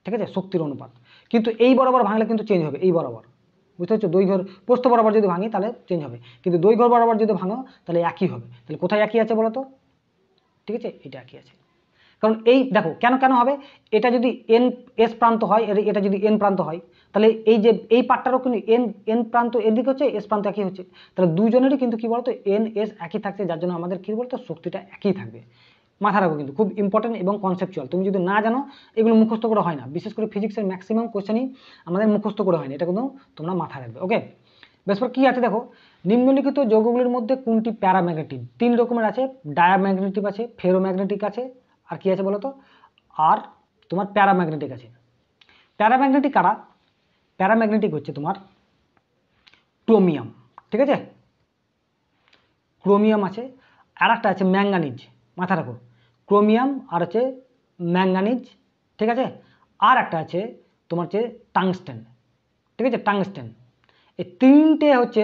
S1: ঠিক আছে, শক্তির অনুপাত। কিন্তু এই বরাবর ভাঙলে কিন্তু চেঞ্জ হবে, এই বরাবর, বুঝতে পারছো? দৈর্ঘ্যের প্রস্থ বরাবর যদি ভাঙি তাহলে চেঞ্জ হবে, কিন্তু দৈর্ঘ্য বরাবর যদি ভাঙো তাহলে একই হবে। তাহলে কোথায় একই আছে বলো তো? ঠিক আছে, এটা একই আছে। কারণ এই দেখো কেন কেন হবে, এটা যদি এন এস প্রান্ত হয়, এটা যদি এন প্রান্ত হয়, তাহলে এই যে এই পার্টটারও কিন্তু এন এন প্রান্ত এদিকে হচ্ছে, এস প্রান্ত একই হচ্ছে, তাহলে দুজনেরই কিন্তু কি বলতো এন এস একই থাকছে, যার জন্য আমাদের কি বলতো শক্তিটা একই থাকবে। মাথা রাখো, কিন্তু খুব ইম্পর্টেন্ট এবং কনসেপচুয়াল। তুমি যদি না জানো এগুলো মুখস্থ করে হয় না, বিশেষ করে ফিজিক্সের ম্যাক্সিমাম কোশ্চেনই আমাদের মুখস্থ করে হয় না, এটা কিন্তু তোমরা মাথায় রাখবে। ওকে, বেশ কি আছে দেখো, নিম্নলিখিত যৌগগুলির মধ্যে কোনটি প্যারাম্যাগনেটিক? 3 রকমের আছে, ডায়াম্যাগনেটিক আছে, ফেরোম্যাগনেটিক আছে, আর কি আছে বলতো, আর তোমার প্যারাম্যাগনেটিক আছে। প্যারাম্যাগনেটিক কারা? প্যারাম্যাগনেটিক হচ্ছে তোমার ক্রোমিয়াম, ঠিক আছে, ক্রোমিয়াম আছে, আর একটা আছে ম্যাঙ্গানিজ, মাথা রাখো, ক্রোমিয়াম আর হচ্ছে ম্যাঙ্গানিজ, ঠিক আছে, আর একটা আছে তোমার হচ্ছে টাংস্টেন, ঠিক আছে, টাংস্টেন। এই তিনটে হচ্ছে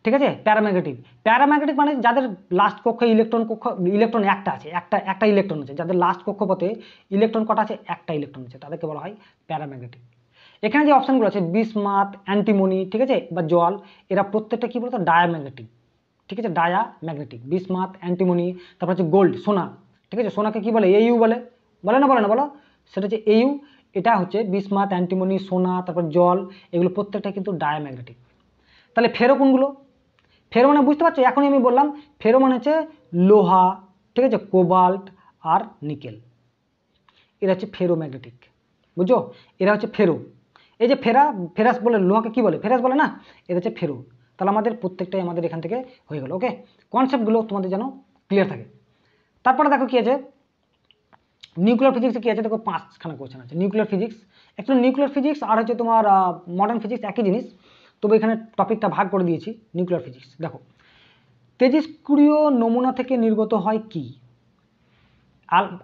S1: ঠিক আছে প্যারাম্যাগনেটিক। প্যারাম্যাগনেটিক মানে যাদের লাস্ট কক্ষে ইলেকট্রন একটা আছে, একটা ইলেকট্রন আছে, যাদের লাস্ট কক্ষপথে ইলেকট্রন কটা আছে, একটা ইলেকট্রন আছে, তাদেরকে বলা হয় প্যারাম্যাগনেটিক। এখানে যে অপশনগুলো আছে বিসমাথ, অ্যান্টিমনি, ঠিক আছে, বা জল, এরা প্রত্যেকটা কি বলতো ডায়াম্যাগনেটিক, ঠিক আছে, ডায়াম্যাগনেটিক। বিসমাথ, অ্যান্টিমনি, তারপর হচ্ছে গোল্ড, সোনা, ঠিক আছে, সোনাকে কি বলে এইউ বলে, বলে না বলো, সেটা হচ্ছে এইউ। এটা হচ্ছে বিসমাথ, অ্যান্টিমনি, সোনা, তারপর জল, এগুলো প্রত্যেকটা কিন্তু ডায়াম্যাগনেটিক। তাহলে ফেরো কোনগুলো? ফেরো মানে বুঝতে পারছো, এখনই আমি বললাম ফেরো মানে হচ্ছে লোহা, ঠিক আছে, কোবাল্ট আর নিকেল, এরা হচ্ছে ফেরোম্যাগনেটিক, বুঝছো, এরা হচ্ছে ফেরো। এই যে ফেরাস বলে, লোহাকে কি বলে, ফেরাস বলে না, এরা হচ্ছে ফেরো। তাহলে আমাদের প্রত্যেকটাই আমাদের এখান থেকে হয়ে গেল। ওকে, কনসেপ্টগুলো তোমাদের যেন ক্লিয়ার থাকে। তারপরে দেখো কি আছে, নিউক্লিয়ার ফিজিক্সে কি আছে দেখো, 5খানা কোয়েশ্চেন আছে। Nuclear physics, actually nuclear physics আর হচ্ছে তোমার মডার্ন ফিজিক্স একই জিনিস, তবে এখানে টপিকটা ভাগ করে দিয়েছি। নিউক্লিয়ার ফিজিক্স দেখো, তেজস্ক্রিয় নমুনা থেকে নির্গত হয় কি?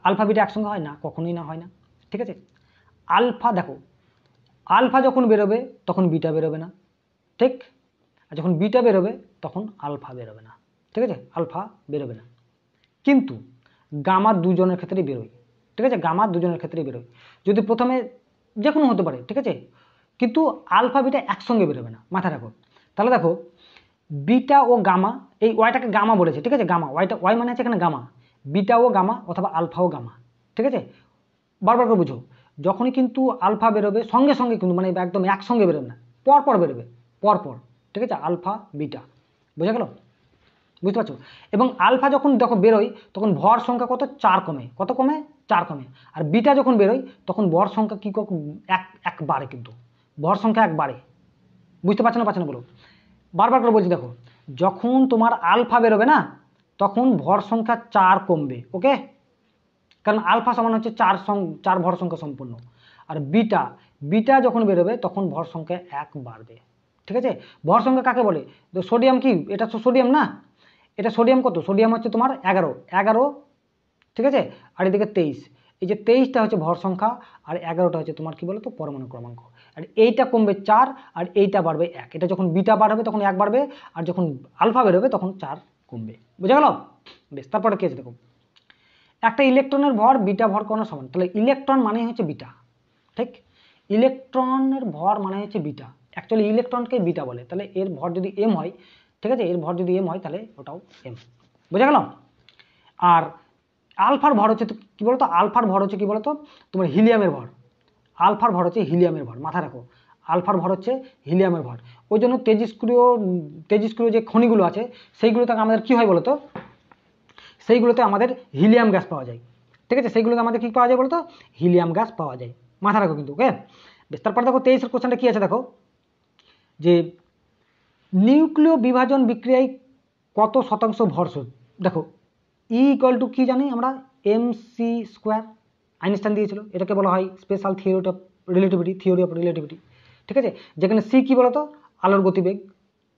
S1: আলফা বিটা একসঙ্গে হয় না, কখনোই না, হয় না, ঠিক আছে। আলফা দেখো, আলফা যখন বেরোবে তখন বিটা বেরোবে না, ঠিক, আর যখন বিটা বেরোবে তখন আলফা বেরোবে না, ঠিক আছে, আলফা বেরোবে না। কিন্তু গামা দুজনের ক্ষেত্রেই বেরোয়, ঠিক আছে, গামা দুজনের ক্ষেত্রেই বেরোয়। যদি প্রথমে যে কোনো হতে পারে, ঠিক আছে, কিন্তু আলফা বিটা একসঙ্গে বেরোবে না, মাথায় রাখো। তাহলে দেখো বিটা ও গামা, এই ওয়াইটাকে গামা বলেছে, ঠিক আছে, গামা, ওয়াই মানে আছে এখানে গামা, বিটা ও গামা অথবা আলফা ও গামা, ঠিক আছে, বারবার করে বুঝো। যখনই কিন্তু আলফা বেরোবে সঙ্গে সঙ্গে কিন্তু মানে একদম একসঙ্গে বেরোবে না, পরপর বেরোবে, পরপর, ঠিক আছে, আলফা বিটা, বোঝা গেল, বুঝতে পারছো। এবং আলফা যখন দেখো বেরোয় তখন ভর সংখ্যা কত, 4 কমে, কত কমে, 4 কমে। আর বিটা যখন বেরোয় তখন ভর সংখ্যা কি এক বাড়ে, কিন্তু ভর সংখ্যা 1 বাড়ে। বুঝতে পারছো না বলো, বারবার করে বলছি দেখো, যখন তোমার আলফা বেরোবে না তখন ভর সংখ্যা 4 কমবে, ওকে, কারণ আলফা সমান হচ্ছে 4 ভর সংখ্যা সম্পূর্ণ। আর বিটা যখন বেরোবে তখন ভর সংখ্যা 1 বাড়বে, ঠিক আছে। ভর সংখ্যা কাকে বলে, সোডিয়াম কি, এটা তো সোডিয়াম না, এটা সোডিয়াম কত, সোডিয়াম হচ্ছে তোমার 11, ঠিক আছে, আর এদিকে 23, এই যে 23টা হচ্ছে ভর সংখ্যা আর 11টা হচ্ছে তোমার কি বলতো পরমাণু ক্রমাঙ্ক। আর এইটা কমবে 4 আর এইটা বাড়বে 1, এটা যখন বিটা বাড়বে তখন 1 বাড়বে, আর যখন আলফা বেরোবে তখন 4 কমবে, বুঝা গেল। বেশ, তারপরে কি আছে দেখো, একটা ইলেকট্রনের ভর বিটা ভর কণার সমান, তাহলে ইলেকট্রন মানে হচ্ছে বিটা, ঠিক, ইলেকট্রনের ভর মানে হচ্ছে বিটা, অ্যাকচুয়ালি ইলেকট্রনকে বিটা বলে, তাহলে এর ভর যদি এম হয়, ঠিক আছে, এর ভর যদি এম হয় তাহলে ওটাও এম, বুঝা গেল। আর আলফার ভর হচ্ছে কি বলতো, আলফার ভর হচ্ছে কি বলতো তোমার হিলিয়ামের ভর, আলফার ভর হচ্ছে হিলিয়ামের ভর, মাথা রাখো, আলফার ভর হচ্ছে হিলিয়ামের ভর। ওই জন্য তেজস্ক্রিয় যে খনিগুলো আছে সেইগুলোতে আমাদের কি হয় বলতো, সেইগুলোতে আমাদের হিলিয়াম গ্যাস পাওয়া যায়, ঠিক আছে, সেইগুলোতে আমাদের কি পাওয়া যায় বলতো, হিলিয়াম গ্যাস পাওয়া যায়, মাথা রাখো কিন্তু, ওকে। বেশ, তারপর দেখো 23এর কোশ্চেনটা কি আছে দেখো, যে নিউক্লিয় বিভাজন বিক্রিয়ায় কত শতাংশ ভর শোধ, দেখো ই ইকুয়াল টু কি জানি আমরা, mc², আইনস্টাইন দিয়েছিল, এটাকে বলা হয় স্পেশাল থিওরি অফ রিলেটিভিটি, ঠিক আছে, যেখানে সি কি বলতো আলোর গতিবেগ,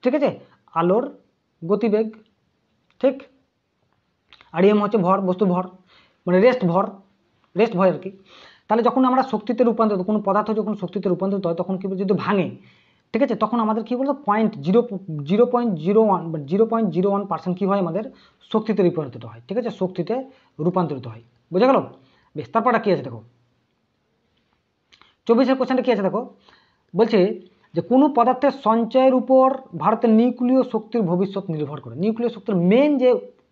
S1: ঠিক আছে, আলোর গতিবেগ, ঠিক, আর এম হচ্ছে ভর, বস্তুর ভর, মানে রেস্ট ভর আর কি। তাহলে যখন আমরা শক্তিতে রূপান্তরিত, কোনো পদার্থ যখন শক্তিতে রূপান্তরিত হয় তখন কি যদি ভাঙে, ঠিক আছে, তখন আমাদের কি বলতো 0.01% কি হয়, আমাদের শক্তিতে রূপান্তরিত হয়, ঠিক আছে, শক্তিতে রূপান্তরিত হয়, বোঝা গেল। বেশ, তারপরটা কি আছে দেখো, 24এর কোশ্চেনটা কি আছে দেখো, বলছে যে কোনো পদার্থের সঞ্চয়ের উপর ভারতের নিউক্লিয় শক্তির ভবিষ্যৎ নির্ভর করে। নিউক্লিয় শক্তির মেন যে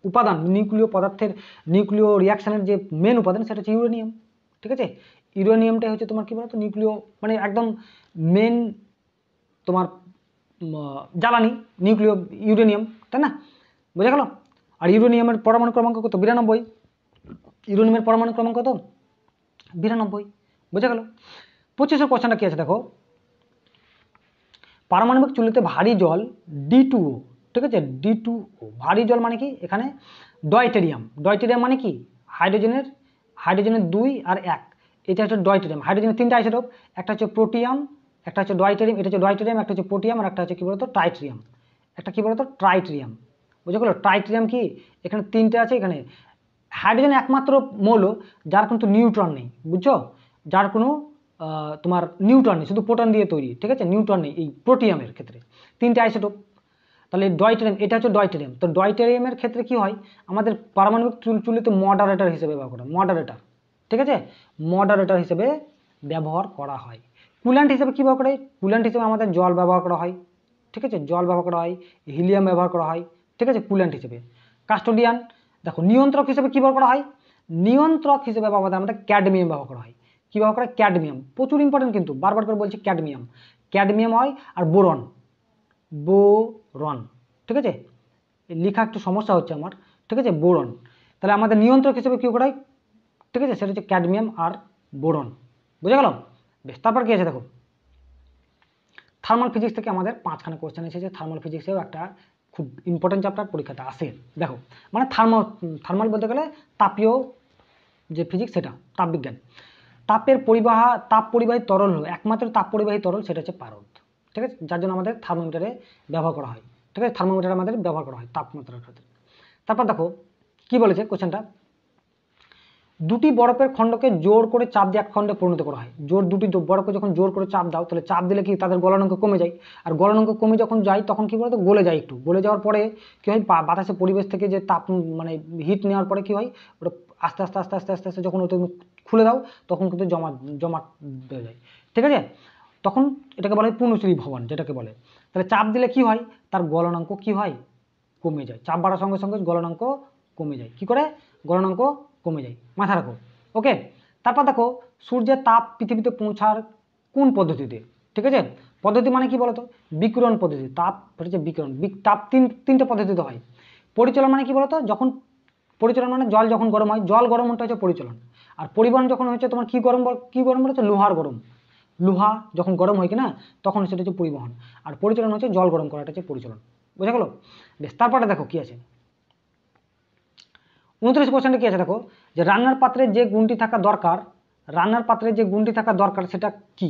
S1: উপাদান, নিউক্লিয় পদার্থের নিউক্লিয় রিয়াকশনের যে মেন উপাদান সেটা হচ্ছে ইউরেনিয়াম। ঠিক আছে, ইউরেনিয়ামটাই হচ্ছে তোমার কি বলতো নিউক্লিয়, মানে একদম মেন তোমার জ্বালানি নিউক্লিয় ইউরেনিয়াম, তাই না? বোঝা গেল? আর ইউরেনিয়ামের পরমাণু ক্রমাঙ্ক কত? 92। ইউরেনিয়ামের পরমাণু ক্রমাঙ্ক কত? 92। বোঝা গেল? 25 কোশ্চেনটা কি আছে দেখো, পারমাণবিক চুল্লিতে ভারী জল D2O, ঠিক আছে, D2O ভারী জল মানে কি? এখানে ডয়টেরিয়াম। ডয়টেরিয়াম মানে কি? হাইড্রোজেনের 2 আর 1, এটা হচ্ছে ডয়টেরিয়াম। হাইড্রোজেনের 3টা আইসোটোপ, একটা হচ্ছে প্রোটিয়াম, একটা হচ্ছে ডয়টেরিয়াম, এটা হচ্ছে ডয়টেরিয়াম, একটা হচ্ছে প্রোটিয়াম, আর একটা হচ্ছে কি বলতো ট্রাইটেরিয়াম। একটা কি বলতো ট্রাইটেরিয়াম। বুঝে গেল? ট্রাইটেরিয়াম কি? এখানে 3টে আছে। এখানে হাইড্রোজেন একমাত্র মৌল যার কিন্তু নিউট্রন নেই, বুঝছো? যার কোনো তোমার নিউট্রন নেই, শুধু প্রোটন দিয়ে তৈরি, ঠিক আছে, নিউট্রন নেই এই প্রোটিয়ামের ক্ষেত্রে। 3টে আইসোটোপ। তাহলে ডয়টেরিয়াম, এটা হচ্ছে ডয়টেরিয়াম। তো ডয়টেরিয়ামের ক্ষেত্রে কি হয়, আমাদের পারমাণবিক চুল্লিতে মডারেটর হিসেবে ব্যবহার করা, মডারেটর, ঠিক আছে, মডারেটর হিসেবে ব্যবহার করা হয়। কুল্যান্ট হিসেবে কি ব্যবহার করা হয়? কুল্যান্ট হিসেবে আমাদের জল ব্যবহার করা হয়, ঠিক আছে, জল ব্যবহার করা হয়, হিলিয়াম ব্যবহার করা হয়, ঠিক আছে, কুল্যান্ট হিসেবে। কাস্টোডিয়ান, দেখো নিয়ন্ত্রক হিসেবে কি ব্যবহার করা হয়? নিয়ন্ত্রক হিসেবে আমাদের ক্যাডমিয়াম ব্যবহার করা হয়। কি ব্যবহার করা হয়? ক্যাডমিয়াম। প্রচুর ইম্পর্টেন্ট কিন্তু, বারবার করে বলছি ক্যাডমিয়াম। ক্যাডমিয়াম হয়। আর বোরন, বোরন, ঠিক আছে, লেখা একটু সমস্যা হচ্ছে আমার, ঠিক আছে, বোরন। তাহলে আমাদের নিয়ন্ত্রক হিসেবে কি করা হয়, ঠিক আছে, সেটা হচ্ছে ক্যাডমিয়াম আর বোরন। বুঝে গেল? বেশ, তারপর কি আছে দেখো, থার্মাল ফিজিক্স থেকে আমাদের 5খানা কোশ্চেন এসেছে। থার্মাল ফিজিক্সেও একটা খুব ইম্পর্টেন্ট চ্যাপ্টার, পরীক্ষাতে আসে। দেখো, মানে থার্মাল বলতে গেলে তাপীয় যে ফিজিক্স, সেটা তাপবিজ্ঞান। তাপ পরিবাহী তরল হলো একমাত্র তাপ পরিবাহী তরল, সেটা হচ্ছে পারদ, ঠিক আছে, যার জন্য আমাদের থার্মোমিটারে ব্যবহার করা হয়, ঠিক আছে, থার্মোমিটার আমাদের ব্যবহার করা হয় তাপমাত্রার ক্ষেত্রে। তারপর দেখো কি বলেছে কোশ্চেনটা, দুটি বরফের খণ্ডকে জোর করে চাপ দিয়ে এক খণ্ডে পরিণত করা হয়। দুটি বরফকে যখন জোর করে চাপ দাও, তাহলে চাপ দিলে কি তাদের গলনাঙ্ক কমে যায়, আর গলনাঙ্ক কমে যখন যায় তখন কি বলতো গলে যায়। একটু গলে যাওয়ার পরে কি হয়, বাতাসের পরিবেশ থেকে যে তাপ মানে হিট নেওয়ার পরে কি হয়, ওটা আস্তে আস্তে আস্তে আস্তে আস্তে আস্তে যখন ওটা খুলে দাও তখন কিন্তু জমা হয়ে যায়, ঠিক আছে, তখন এটাকে বলে পূর্ণচুরী ভবন, যেটাকে বলে। তাহলে চাপ দিলে কি হয়, তার গলনাঙ্ক কি হয়, কমে যায়। চাপ বাড়ার সঙ্গে সঙ্গে গলনাঙ্ক কমে যায়। কি করে? গলনাঙ্ক কমে যায়, মাথা রাখো। ওকে, তারপর দেখো সূর্যের তাপ পৃথিবীতে পৌঁছার কোন পদ্ধতিতে, ঠিক আছে, পদ্ধতি মানে কি বলতো, বিকিরণ পদ্ধতি। তাপ হচ্ছে বিকিরণ, তাপ তিনটে পদ্ধতিতে হয়। পরিচলন মানে কি বলতো, যখন পরিচলন মানে জল যখন গরম হয়, জল গরম হতে হচ্ছে পরিচলন। আর পরিবহন যখন হচ্ছে তোমার কি গরম বলছে, লোহার গরম। লোহা যখন গরম হয় কিনা তখন সেটা হচ্ছে পরিবহন। আর পরিচলন হচ্ছে জল গরম করাটা হচ্ছে পরিচলন। বোঝা গেল? বেশ, তারপরে দেখো কি আছে, 29 কোশ্চেনটা কি আছে দেখো, যে রান্নার পাত্রে যে গুণটি থাকা দরকার, রান্নার পাত্রে যে গুণটি থাকা দরকার সেটা কি?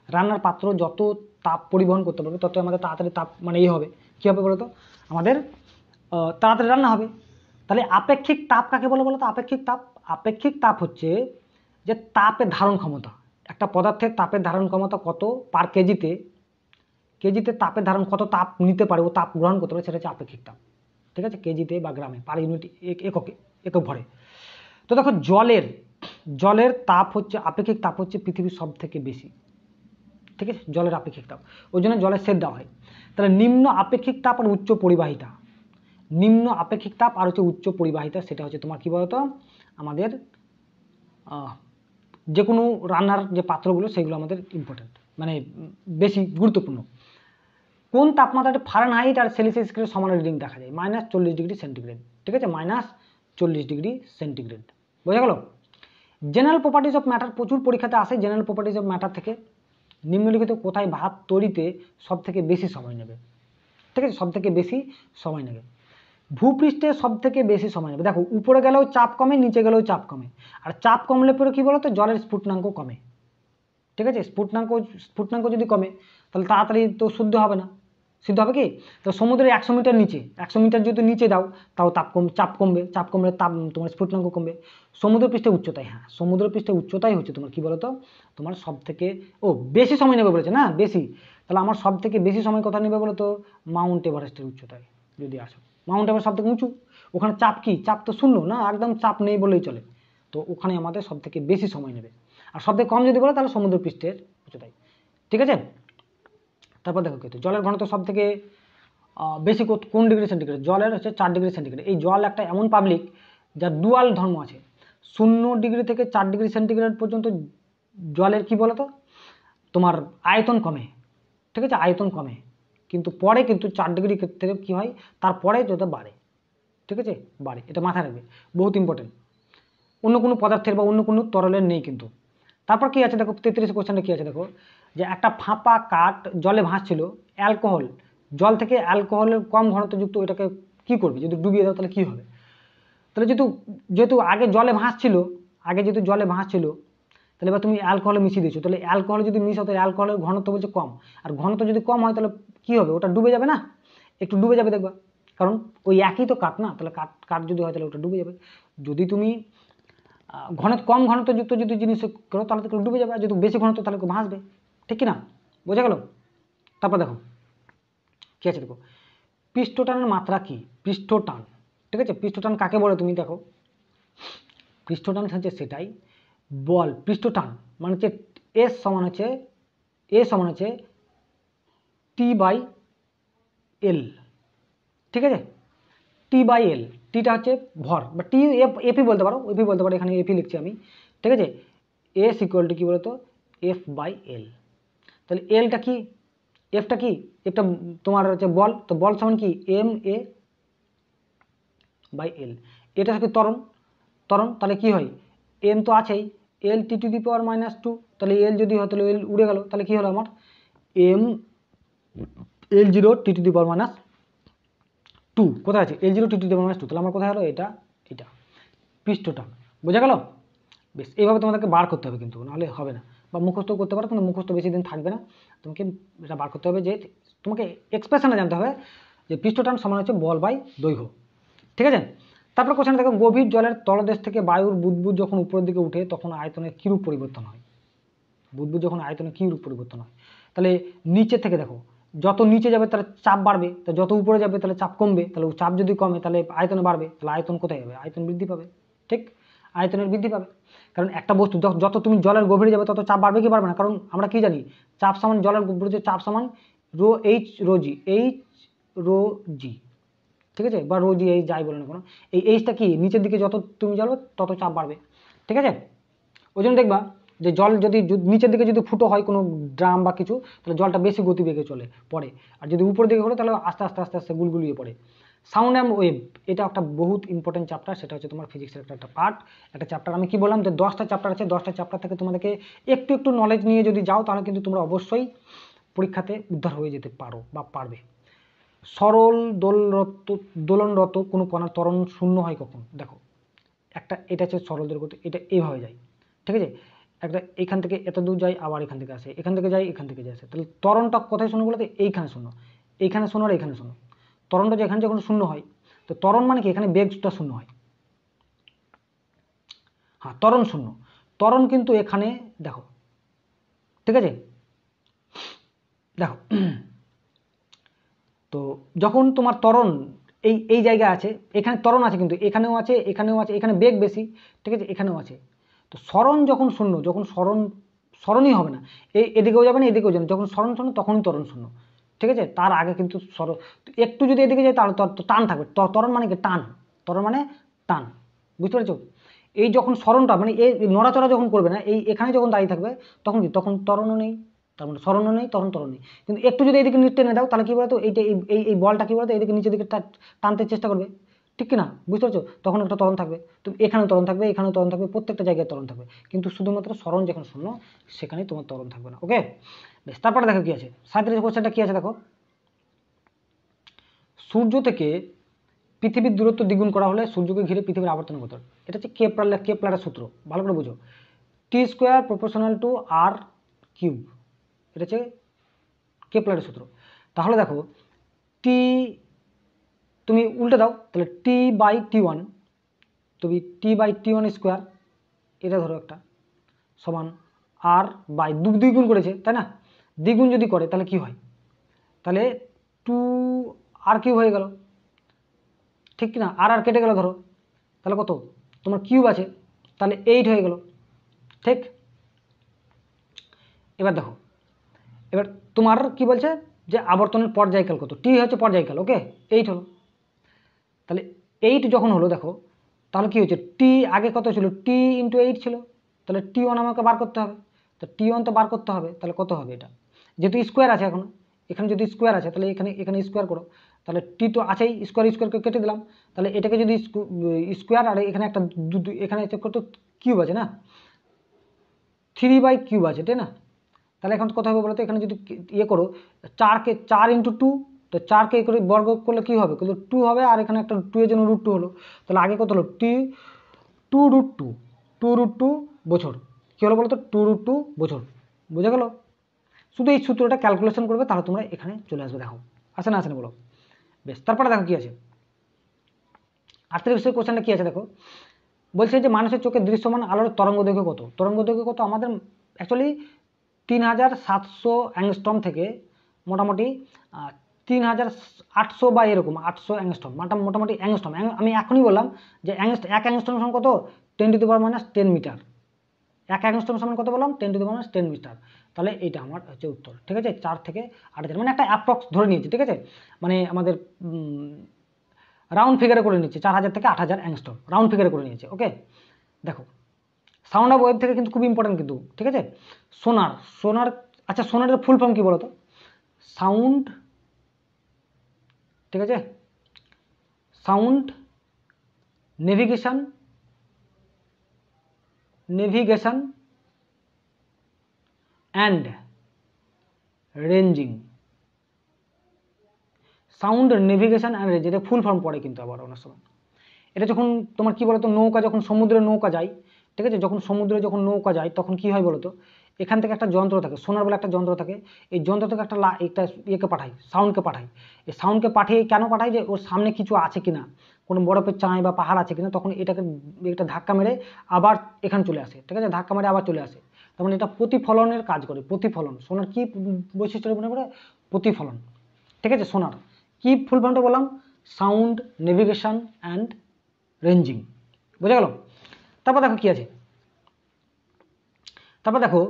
S1: রান্নার পাত্র যত তাপ পরিবহন করতে পারবে তত আমাদের তাড়াতাড়ি তাপ মানে এই হবে, কি হবে বলতো, আমাদের তাড়াতাড়ি রান্না হবে। তাহলে আপেক্ষিক তাপ কাকে বলে বলতো? আপেক্ষিক তাপ হচ্ছে যে তাপের ধারণ ক্ষমতা, একটা পদার্থের তাপের ধারণ ক্ষমতা কত পার কেজিতে তাপের ধারণ কত তাপ নিতে পারে, ও তাপ গ্রহণ করতে পারে, সেটা হচ্ছে আপেক্ষিক তাপ, ঠিক আছে, কেজিতে বা গ্রামে পার ইউনিট একক ভরে। তো দেখো জলের তাপ হচ্ছে আপেক্ষিক তাপ হচ্ছে পৃথিবীর সব থেকে বেশি, ঠিক আছে, জলের আপেক্ষিক তাপ, ওই জন্য জলের সেট দেওয়া হয়। তাহলে নিম্ন আপেক্ষিক তাপ আর উচ্চ পরিবাহিতা, নিম্ন আপেক্ষিক তাপ আর হচ্ছে উচ্চ পরিবাহিতা, সেটা হচ্ছে তোমার কি বলতো, আমাদের যে কোনো রান্নার যে পাত্রগুলো সেগুলো আমাদের ইম্পর্টেন্ট, মানে বেশি গুরুত্বপূর্ণ। কোন তাপমাত্রাটা ফারেনহাইট আর সেলসিয়াস স্কেলে সমান রিডিং দেখা যায়? -40 ডিগ্রি সেন্টিগ্রেড, ঠিক আছে, -40 ডিগ্রি সেন্টিগ্রেড। বোঝা গেল? জেনারেল প্রপার্টিজ অফ ম্যাটার প্রচুর পরীক্ষাতে আসে। জেনারেল প্রপার্টিজ অফ ম্যাটার থেকে নিম্নলিখিত কোথায় ভাব তৈরিতে সব থেকে বেশি সময় নেবে, ঠিক আছে, সব থেকে বেশি সময় নেবে, ভূপৃষ্ঠে সব থেকে বেশি সময় নেবে। দেখো উপরে গেলেও চাপ কমে, নিচে গেলেও চাপ কমে, আর চাপ কমলে পরে কি বলতো, জলের স্ফুটনাঙ্ক কমে, ঠিক আছে, স্ফুটনাঙ্ক যদি কমে তাহলে তাড়াতাড়ি তো শুদ্ধ হবে না, সিদ্ধ হবে কি? তো সমুদ্রের 100 মিটার নিচে, 100 মিটার যদি নিচে দাও তাও চাপ কমবে, চাপ কমলে তোমার স্ফুটনাঙ্ক কমবে। সমুদ্র পৃষ্ঠে উচ্চতায়, হ্যাঁ সমুদ্র পৃষ্ঠে উচ্চতাই হচ্ছে তোমার কি বলতো, তোমার সব থেকে বেশি সময় নেবে বলেছে না, বেশি। তাহলে আমার সব থেকে বেশি সময় কথা নেবে বলতো মাউন্ট এভারেস্টের উচ্চতায় যদি আসো। মাউন্ট এভারেস্ট সব থেকে উঁচু, ওখানে চাপ কি, চাপ তো শূন্য না, একদম চাপ নেই বলেই চলে। তো ওখানে আমাদের সব থেকে বেশি সময় নেবে। আর সব থেকে কম যদি বলে তাহলে সমুদ্র পৃষ্ঠের উচ্চতায়, ঠিক আছে। তারপর দেখো কি জলের ঘনত্ব সব থেকে বেশি কোন ডিগ্রি সেন্টিগ্রেড? জলের হচ্ছে 4 ডিগ্রি সেন্টিগ্রেড। এই জল একটা এমন পাবলিক যার ডুয়াল ধর্ম আছে। 0 ডিগ্রি থেকে 4 ডিগ্রি সেন্টিগ্রেড পর্যন্ত জলের কি বলতো তোমার আয়তন কমে, ঠিক আছে, আয়তন কমে, কিন্তু পরে কিন্তু 4 ডিগ্রি ক্ষেত্রে কি হয়, তারপরে যেটা বাড়ে, ঠিক আছে, বাড়ে। এটা মাথায় রাখবে, বহুত ইম্পর্টেন্ট। অন্য কোনো পদার্থের বা অন্য কোনো তরলের নেই কিন্তু। তারপর কি আছে দেখো, 33 কোশ্চেনটা কি আছে দেখো, যে একটা ফাঁপা কাঠ জলে ভাসছিল, অ্যালকোহল, জল থেকে অ্যালকোহলের কম ঘনত্বযুক্ত এটাকে কি করবে? যদি ডুবিয়ে দাও তাহলে কি হবে? তাহলে যেহেতু আগে জলে ভাসছিল, তাহলে এবার তুমি অ্যালকোহলে মিশিয়ে দিয়েছো, তাহলে অ্যালকোহল যদি মিশাও তাহলে অ্যালকোহলের ঘনত্ব বলছে কম, আর ঘনত্ব যদি কম হয় তাহলে কি হবে? ওটা ডুবে যাবে না? একটু ডুবে যাবে দেখবা, কারণ ওই একই তো কাঠ না, তাহলে কাঠ যদি হয় তাহলে ওটা ডুবে যাবে। যদি তুমি কম ঘনত্বযুক্ত যদি জিনিস করো তাহলে তো ডুবে যাবে, আর যদি বেশি ঘনত্ব তাহলে ভাসবে, ঠিক কিনা? বোঝা গেল? তারপর দেখো কি আছে দেখো, পৃষ্ঠটানের মাত্রা কি? পৃষ্ঠটান, ঠিক আছে, পৃষ্ঠটান কাকে বলে তুমি দেখো, পৃষ্ঠটান হচ্ছে সেটাই বল, পৃষ্ঠটান মানে হচ্ছে এ সমান হচ্ছে T/L, ঠিক আছে, T/L, টিটা হচ্ছে ভর বা টি এপি বলতে পারো, এখানে এপি লিখছি আমি, ঠিক আছে। এস ইকুয়াল টু কি বলতো F/L। তাহলে এলটা কি, এফটা কি, একটা তোমার হচ্ছে বল, তো বল সমান কি ma/L। এটা হচ্ছে ত্বরণ, তাহলে কি হয়, এম তো আছেই, L T⁻², তাহলে এল যদি হয় তাহলে এল উড়ে গেল, তাহলে কি হলো আমার L0T⁻², কোথায় আছে L0T⁻², তাহলে আমার কোথায় হলো এটা পৃষ্ঠটান। বোঝা গেল? বেশ, এইভাবে তোমাদেরকে বার করতে হবে কিন্তু, নাহলে হবে না। বা মুখস্থ করতে পারো, কিন্তু মুখস্থ বেশি দিন থাকবে না, তোমাকে এটা বার করতে হবে, যে তোমাকে এক্সপ্রেশনে জানতে হবে যে পৃষ্ঠটান সমান হচ্ছে বল বাই দৈর্ঘ্য, ঠিক আছে। তারপর কোশ্চেন দেখো, গভীর জলের তলদেশ থেকে বায়ুর বুদবুদ যখন উপরের দিকে উঠে তখন আয়তনের কিরূপ পরিবর্তন হয়? বুদবুদ যখন আয়তনে কিরূপ পরিবর্তন হয়? তাহলে নিচে থেকে দেখো, যত নিচে যাবে তাহলে চাপ বাড়বে, তো যত উপরে যাবে তাহলে চাপ কমবে, তাহলে চাপ যদি কমে তাহলে আয়তন বাড়বে, তাহলে আয়তন কোথায় যাবে? আয়তন বৃদ্ধি পাবে, ঠিক, আয়তনের বৃদ্ধি পাবে। কারণ একটা বস্তু যত তুমি জলের গভীরে যাবে তত চাপ বাড়বে কি বাড়বে না? কারণ আমরা কি জানি, চাপ সমান জলের গভীরে চাপ সমান ρH ρG, ঠিক আছে, বা ρG এইচ যাই বলে না কোনো, এই এইচটা কি, নিচের দিকে যত তুমি যাবে তত চাপ বাড়বে, ঠিক আছে। ওই জন্য দেখবা যে জল যদি নিচের দিকে যদি ফুটো হয় কোনো ড্রাম বা কিছু, তাহলে জলটা বেশি গতিবেগে চলে পড়ে, আর যদি উপরের দিকে হলো তাহলে আস্তে আস্তে আস্তে আস্তে গুলগুলিয়ে পড়ে। সাউন্ড অ্যান্ড ওয়েভ, এটা একটা বহুত ইম্পর্টেন্ট চ্যাপ্টার, সেটা হচ্ছে তোমার ফিজিক্সের একটা পার্ট, একটা চ্যাপ্টার। আমি কি বললাম যে 10টা চ্যাপ্টার আছে, 10টা চ্যাপ্টার থেকে তোমাদেরকে একটু নলেজ নিয়ে যদি যাও তাহলে কিন্তু তোমরা অবশ্যই পরীক্ষাতে উদ্ধার হয়ে যেতে পারো বা পারবে। সরল দোলনরত কোনো কণার ত্বরণ শূন্য হয় কখন? দেখো, এটা হচ্ছে সরল দোলনরত, এটা এইভাবে যায়, ঠিক আছে, একটা এখান থেকে এত দূর যায়, আবার এখান থেকে আসে, এখান থেকে যায়, এখান থেকে যায়, তাহলে ত্বরণটা কোথায় শূন্য বলতে এইখানে শূন্য, এইখানে শূন্য আর এখানে শূন্য। ত্বরণটা যেখানে যখন শূন্য হয়, তো ত্বরণ মানে কি, এখানে বেগটা শূন্য হয়, হ্যাঁ ত্বরণ শূন্য, ত্বরণ কিন্তু এখানে দেখো, ঠিক আছে, দেখো তো যখন তোমার ত্বরণ এই জায়গায় আছে, এখানে ত্বরণ আছে কিন্তু এখানেও আছে, এখানে বেগ বেশি, ঠিক আছে, এখানেও আছে। তো সরণ যখন শূন্য, যখন সরণই হবে না, এদিকেও যাবে না এদিকেও যাবে না, যখন সরণ শূন্য তখনই ত্বরণ শূন্য, ঠিক আছে। তার আগে কিন্তু একটু যদি এদিকে যায় তাহলে টান থাকবে, ত্বরণ মানে কি টান, ত্বরণ মানে টান, বুঝতে পেরেছো? এই যখন সরণটা মানে এই নড়াচড়া যখন করবে না, এখানে যখন দাঁড়িয়ে থাকবে তখন কি, তখন ত্বরণও নেই, তার মানে সরণও নেই, ত্বরণ নেই। কিন্তু একটু যদি এইদিকে টেনে দাও তাহলে কি বলতো, এই বলটা কি বলতো এইদিকে নিচের দিকে টানতে চেষ্টা করবে, ঠিক কিনা, বুঝতে পারছো? তখন একটা ত্বরণ থাকবে, তো এখানেও ত্বরণ থাকবে, এখানেও ত্বরণ থাকবে, প্রত্যেকটা জায়গায় ত্বরণ থাকবে, কিন্তু শুধুমাত্র সরণ যখন শূন্য সেখানেই তোমার ত্বরণ থাকবে না। ওকে, বেশ। তারপরে দেখো কি আছে, 37 কোশ্চেনটা কি আছে দেখো, সূর্য থেকে পৃথিবীর দূরত্ব দ্বিগুণ করা হলে সূর্যকে ঘিরে পৃথিবীর আবর্তন কত? এটা হচ্ছে কেপলারের সূত্র, ভালো করে বুঝো, T² = R³, এটা হচ্ছে কেপলারের সূত্র। তাহলে দেখো টি, তুমি উল্টে দাও, তাহলে T/T1, তুমি T/T1², এটা ধরো একটা সমান R/ দ্বিগুণ করেছে তাই না, দ্বিগুণ যদি করে তাহলে কি হয়, তাহলে 2R³ হয়ে গেল, ঠিক কিনা, আর কেটে গেল ধরো, তাহলে কত তোমার কিউব আছে, তাহলে 8 হয়ে গেল, ঠিক। এবার দেখো, এবার তোমার কি বলছে, যে আবর্তনের পর্যায়কাল কত, টি হচ্ছে পর্যায়কাল, ওকে 8 হলো। তাহলে 8 যখন হলো দেখো, তাহলে কি হচ্ছে, টি আগে কত ছিল, টি ইন্টু 8 ছিল, তাহলে টি ওয়ান আমাকে বার করতে হবে, তো টি ওয়ান তো বার করতে হবে, তাহলে কত হবে এটা, যেহেতু স্কোয়ার আছে এখন, এখানে যদি স্কোয়ার আছে তাহলে এখানে স্কোয়ার করো, তাহলে টি তো আছেই, স্কোয়ারকে কেটে দিলাম, তাহলে এটাকে যদি স্কোয়ার আর এখানে একটা এখানে কত কিউব আছে না, 3/কিউব আছে, তাই না? তাহলে এখন কত হবে বলতো, এখানে যদি ইয়ে করো 4 ইন্টু 2, তো 4কে করে বর্গ করলে কি হবে, কিন্তু 2 হবে, আর এখানে একটা 2 এর জন্য √2 হলো, তাহলে আগে কত হলো, টি 2√2 বছর, কি হলো বলতো, 2√2 বছর, বুঝে গেল? শুধু এই সূত্রটা ক্যালকুলেশন করবে, তাহলে তোমরা এখানে চলে আসবে। দেখো আসে না বলো, বেশ। তারপরে দেখো কি আছে, 38 কোশ্চেনটা কি আছে দেখো, বলছে যে মানুষের চোখে দৃশ্যমান আলোর তরঙ্গ দৈর্ঘ্য কত, তরঙ্গ দৈর্ঘ্য কত আমাদের অ্যাকচুয়ালি 3700 অ্যাংস্ট্রম থেকে মোটামুটি 3800 বা এরকম 800 অ্যাংস্ট্রম, মোটামুটি অ্যাংস্ট্রম, আমি এখনই বললাম যে এক অ্যাংস্ট্রম সমান কত, 10⁻⁻10 মিটার, এক অ্যাংস্ট্রম সমান কত বললাম, 10⁻10 মিটার, তাহলে এইটা আমার হচ্ছে উত্তর, ঠিক আছে, 4 থেকে 8000, মানে একটা অ্যাপ্রক্স ধরে নিয়েছি, ঠিক আছে, মানে আমাদের রাউন্ড ফিগারে করে নিচ্ছে, 4000 থেকে 8000 অ্যাংস্ট্রম রাউন্ড ফিগারে করে নিয়েছে, ওকে। দেখো সাউন্ড অফ ওয়েভ থেকে কিন্তু খুব ইম্পর্টেন্ট কিন্তু, ঠিক আছে, সোনার, আচ্ছা সোনারের ফুল ফর্ম কি বলতো, সাউন্ড, ঠিক আছে, sound navigation and ranging, sound navigation and range, এটা ফুল ফর্ম পড়ে কিন্তু আবার অনেক সময়। এটা যখন তোমার কি বলতো, নৌকা যখন সমুদ্রে নৌকা যায়, ঠিক আছে, যখন সমুদ্রে যখন নৌকা যায় তখন কি হয় বলতো, এখান থেকে একটা যন্ত্র থাকে, সোনার বলে একটা যন্ত্র থাকে, এই যন্ত্র থেকে একটা ইয়েকে পাঠায়, সাউন্ডকে পাঠায়, এই সাউন্ডকে পাঠিয়ে কেন পাঠায়, যে ওর সামনে কিছু আছে কিনা, কোনো বরফের চাঁই বা পাহাড় আছে কিনা, তখন এটা ধাক্কা মেরে আবার এখানে চলে আসে, ঠিক আছে, ধাক্কা মেরে আবার চলে আসে, তার মানে এটা প্রতিফলনের কাজ করে, প্রতিফলন। সোনার কি বৈশিষ্ট্য মনে করে, প্রতিফলন, ঠিক আছে। সোনার কি ফুল ফর্মটা বললাম, সাউন্ড নেভিগেশন অ্যান্ড রেঞ্জিং, বুঝা গেল? তারপর দেখো কি আছে, তারপর দেখো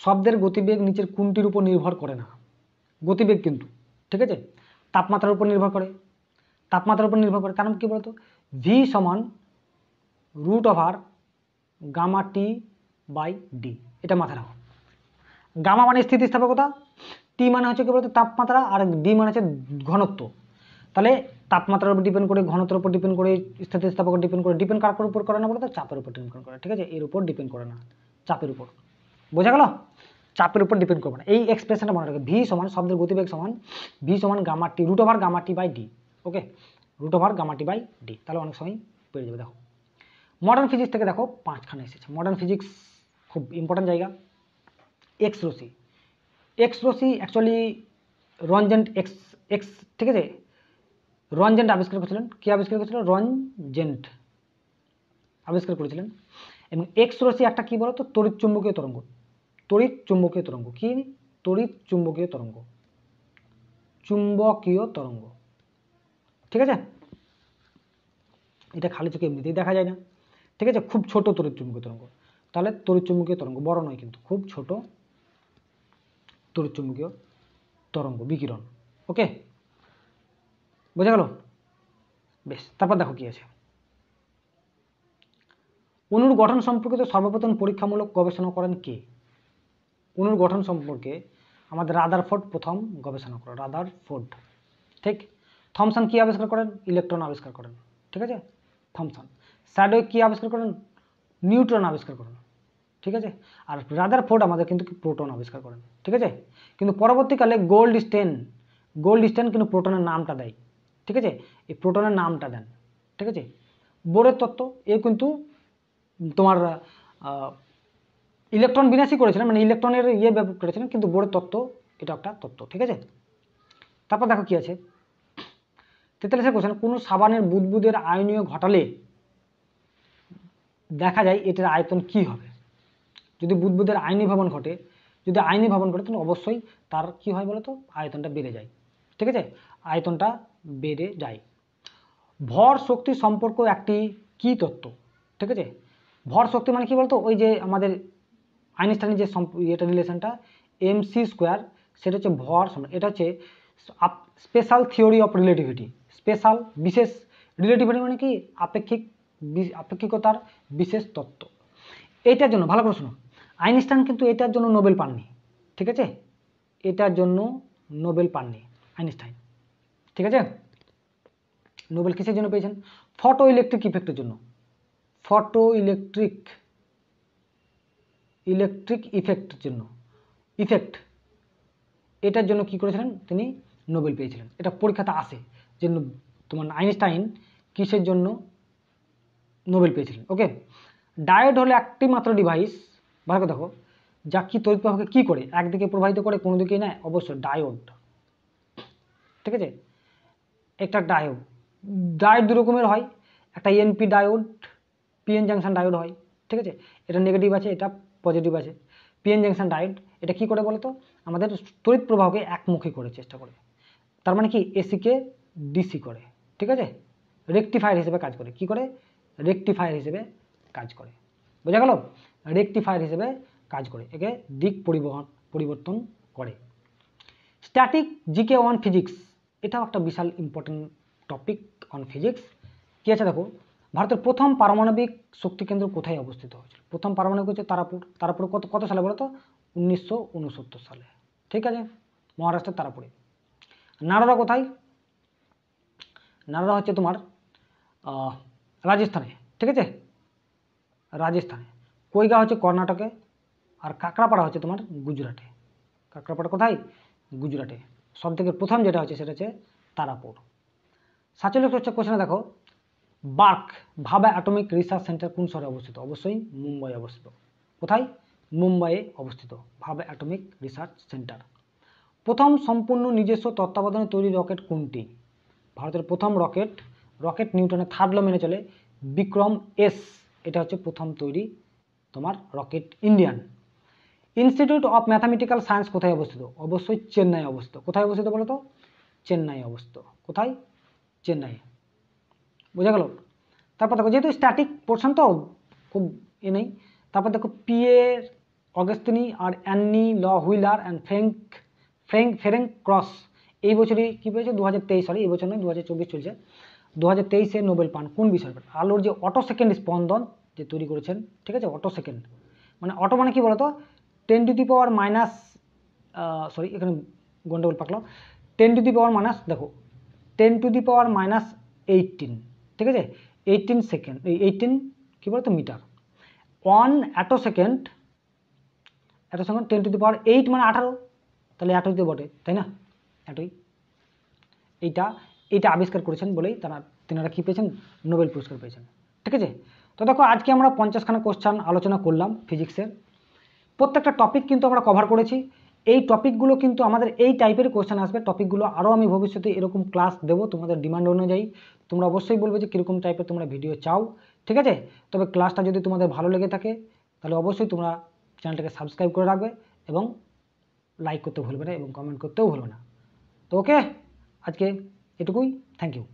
S1: শব্দের গতিবেগ নিচের কোনটির উপর নির্ভর করে না, গতিবেগ কিন্তু, ঠিক আছে, তাপমাত্রার উপর নির্ভর করে, তাপমাত্রার উপর নির্ভর করে, কারণ কি বলতো, ভি সমান √Γ/T/D, এটা মাথায় রাখো। গামা মানে স্থিতিস্থাপকতা, টি মানে হচ্ছে কি বলতো তাপমাত্রা, আর ডি মানে হচ্ছে ঘনত্ব, তাহলে তাপমাত্রার উপর ডিপেন্ড করে, ঘনত্বের উপর ডিপেন্ড করে, স্থিতিস্থাপক ডিপেন্ড কার উপর করে না বলতো, চাপের উপর ডিপেন্ড করে, ঠিক আছে, এর উপর ডিপেন্ড করে না, চাপের উপর, বোঝা গেল, চাপের উপর ডিপেন্ড করবে না, এই এক্সপ্রেশনটা মনে রাখবে, ভি সমান শব্দের গতিবেগ সমান ভি সমান Γ/T √Γ/T/D, ওকে, √Γ/T/D, তাহলে অনেক সময় পেয়ে যাবে। দেখো মডার্ন ফিজিক্স থেকে দেখো 5খানা এসেছে, মডার্ন ফিজিক্স খুব ইম্পর্টেন্ট জায়গা। এক্স রশ্মি অ্যাকচুয়ালি রনজেন্ট এক্স, ঠিক আছে, রনজেন্ট আবিষ্কার করেছিলেন, কি আবিষ্কার করেছিলেন, রনজেন্ট আবিষ্কার করেছিলেন। এবং এক্স রশ্মি একটা কি বলতো, তড়িৎ চুম্বকীয় তরঙ্গ, কি তড়িৎ চুম্বকীয় তরঙ্গ, ঠিক আছে, এটা খালি চোখে এমনিতেই দেখা যায় না, ঠিক আছে, খুব ছোট তড়িৎ চুম্বকীয় তরঙ্গ, তাহলে তড়িৎ চুম্বকীয় তরঙ্গ, বড় নয় কিন্তু, খুব ছোট তড়িৎ চুম্বকীয় তরঙ্গ, বিকিরণ, ওকে, বোঝা গেল, বেশ। তারপর দেখো কি আছে, অণুর গঠন সম্পর্কিত সর্বপ্রথম পরীক্ষামূলক গবেষণা করেন কে, অণুর গঠন সম্পর্কে আমাদের রাদারফোর্ড প্রথম গবেষণা করেন, রাদারফোর্ড, ঠিক। থমসন কি আবিষ্কার করেন, ইলেকট্রন আবিষ্কার করেন, ঠিক আছে, থমসন। স্যাডউইক কি আবিষ্কার করেন, নিউট্রন আবিষ্কার করেন, ঠিক আছে, আর রাদারফোর্ড আমাদের কিন্তু প্রোটন আবিষ্কার করেন, ঠিক আছে। কিন্তু পরবর্তীকালে গোল্ডস্টেইন কিন্তু প্রোটনের নামটা দেয়, ঠিক আছে, এই প্রোটনের নামটা দেন, ঠিক আছে। বোরের তত্ত্ব, এ কিন্তু তোমার ইলেকট্রন বিন্যাসই করেছিলেন, মানে ইলেকট্রনের ব্যবহার করেছিলেন, কিন্তু বোরের তত্ত্ব এটা একটা তত্ত্ব, ঠিক আছে। তারপর দেখো কি আছে, 43 কোশ্চেন, কোন সাবানের বুদবুদের আয়নীয় ঘটালে দেখা যায় এটার আয়তন কি হবে, যদি বুদবুদের আয়নী ভবন ঘটে, তাহলে অবশ্যই তার কি হয় বলতো, আয়তনটা বেড়ে যায়, ঠিক আছে, আয়তনটা বেড়ে যায়। ভর শক্তি সম্পর্ক একটি কি তত্ত্ব, ঠিক আছে, ভর শক্তি মানে কি বলতো, ওই যে আমাদের আইনস্টাইনের যে এটা রিলেশনটা mc², সেটা হচ্ছে ভর সমান, এটা হচ্ছে special theory of relativity, special বিশেষ, রিলেটিভিটি মানে কি আপেক্ষিকতার বিশেষ তত্ত্ব। এইটার জন্য ভালো করে শোনো, আইনস্টাইন কিন্তু এটার জন্য নোবেল পাননি, ঠিক আছে, এটার জন্য নোবেল পাননি আইনস্টাইন, ঠিক আছে। নোবেল কিসের জন্য পেয়েছেন? ফটো ইলেকট্রিক ইফেক্টের জন্য, ফটো ইলেকট্রিক ইফেক্টের জন্য, ইফেক্ট, এটার জন্য কি করেছিলেন তিনি? নোবেল পেয়েছিলেন। এটা পরীক্ষাতে আসে যে তোমার আইনস্টাইন কিসের জন্য নোবেল পেয়েছিলেন। ওকে, ডায়োড হলো একটি মাত্র ডিভাইস, ভালো করে দেখো, যা কি তড়িৎ প্রবাহকে কি করে, একদিকে প্রবাহিত করে কোনো দিকেই নেয়, অবশ্যই ডায়োড, ঠিক আছে। একটা ডায়োড দু রকমের হয়, একটা NP diode, PN junction diode হয়, ঠিক আছে। এটা নেগেটিভ আছে, এটা পজিটিভ আছে। পিএন জাংশন ডায়োড এটা কি করে বলতো? আমাদের তড়িৎ প্রবাহকে একমুখী করে চেষ্টা করে, তার মানে কি এসিকে ডিসি করে, ঠিক আছে। রেকটিফায়ার হিসেবে কাজ করে, কি করে? রেকটিফায়ার হিসেবে কাজ করে, বোঝা গেল? রেকটিফায়ার হিসেবে কাজ করে, একে দিক পরিবর্তন করে। স্ট্যাটিক জিকে অন ফিজিক্স, এটাও একটা বিশাল ইম্পর্টেন্ট টপিক অন ফিজিক্স। কি আছে দেখো, ভারতের প্রথম পারমাণবিক শক্তি কেন্দ্র কোথায় অবস্থিত হয়েছিল? প্রথম পারমাণবিক হচ্ছে তারাপুর। তারাপুর কত সালে বলো তো? 1969 সালে, ঠিক আছে, মহারাষ্ট্রের তারাপুরে। নারদা কোথায়? নারদা হচ্ছে তোমার রাজস্থানে, ঠিক আছে, রাজস্থানে। কৈগা হচ্ছে কর্ণাটকে, আর কাকড়াপাড়া হচ্ছে তোমার গুজরাটে। কাকড়াপাড়া কোথায়? গুজরাটে। সব থেকে প্রথম যেটা হচ্ছে সেটা হচ্ছে তারাপুর। 47 হচ্ছে কোশ্চেনে দেখো, বার্ক ভাবা অ্যাটমিক রিসার্চ সেন্টার কোন শহরে অবস্থিত? অবশ্যই মুম্বাই অবস্থিত। কোথায়? মুম্বাইয়ে অবস্থিত ভাবা অ্যাটমিক রিসার্চ সেন্টার। প্রথম সম্পূর্ণ নিজস্ব তত্ত্বাবধানে তৈরি রকেট কোনটি? ভারতের প্রথম রকেট নিউটনের থার্ড ল মেনে চলে, বিক্রম এস, এটা হচ্ছে প্রথম তৈরি তোমার rocket Indian. Institute of mathematical science কোথায় অবস্থিত? অবশ্যই চেন্নাই অবস্থিত। কোথায় অবস্থিত বলো তো? চেন্নাই অবস্থিত। কোথায়? চেন্নাই, বোঝা গেল? তারপর দেখো, যেহেতু স্ট্যাটিক পোর্শন তো খুব নেই, তারপর দেখো পিয়ের অগস্তিনি আর Anne L'Huillier and Ferenc Krausz এই বছরই কি পেয়েছে? 2023 সালে, এই বছর নয় 2024 চলছে, 2023-এ নোবেল পান কোন বিষয়ের? আলোর যে অটো সেকেন্ড স্পন্দন যে তৈরি করেছেন, ঠিক আছে, অটো সেকেন্ড মানে অটো মানে কি বলতো? 10 to the power minus, sorry এখানে গন্ডগোল পাকলো, 10 টু দি পাওয়ার মাইনাস, দেখো 10 টু দি পাওয়ার মাইনাস 18, ঠিক আছে, 18 সেকেন্ড, 18 কি বলতো meter. 1 attosecond 10 to the power 8 মানে 18, তাহলে অ্যাটোই বটে, তাই না? অ্যাটোই। এইটা আবিষ্কার করেছেন বলেই তেনারা কি পেয়েছেন? নোবেল পুরস্কার পেয়েছেন, ঠিক আছে। তো দেখো, আজকে আমরা 50খানা কোশ্চেন আলোচনা করলাম ফিজিক্সের। প্রত্যেকটা টপিক কিন্তু আমরা কভার করেছি। এই টপিকগুলো কিন্তু আমাদের এই টাইপের কোশ্চেন আসবে। টপিকগুলো আরও আমি ভবিষ্যতে এরকম ক্লাস দেবো তোমাদের ডিমান্ড অনুযায়ী। তোমরা অবশ্যই বলবে যে কীরকম টাইপের তোমরা ভিডিও চাও, ঠিক আছে। তবে ক্লাসটা যদি তোমাদের ভালো লেগে থাকে তাহলে অবশ্যই তোমরা চ্যানেলটাকে সাবস্ক্রাইব করে রাখবে এবং লাইক করতে ভুলবে না এবং কমেন্ট করতেও ভুলবে না। তো ওকে, আজকে এটুকুই, থ্যাংক ইউ।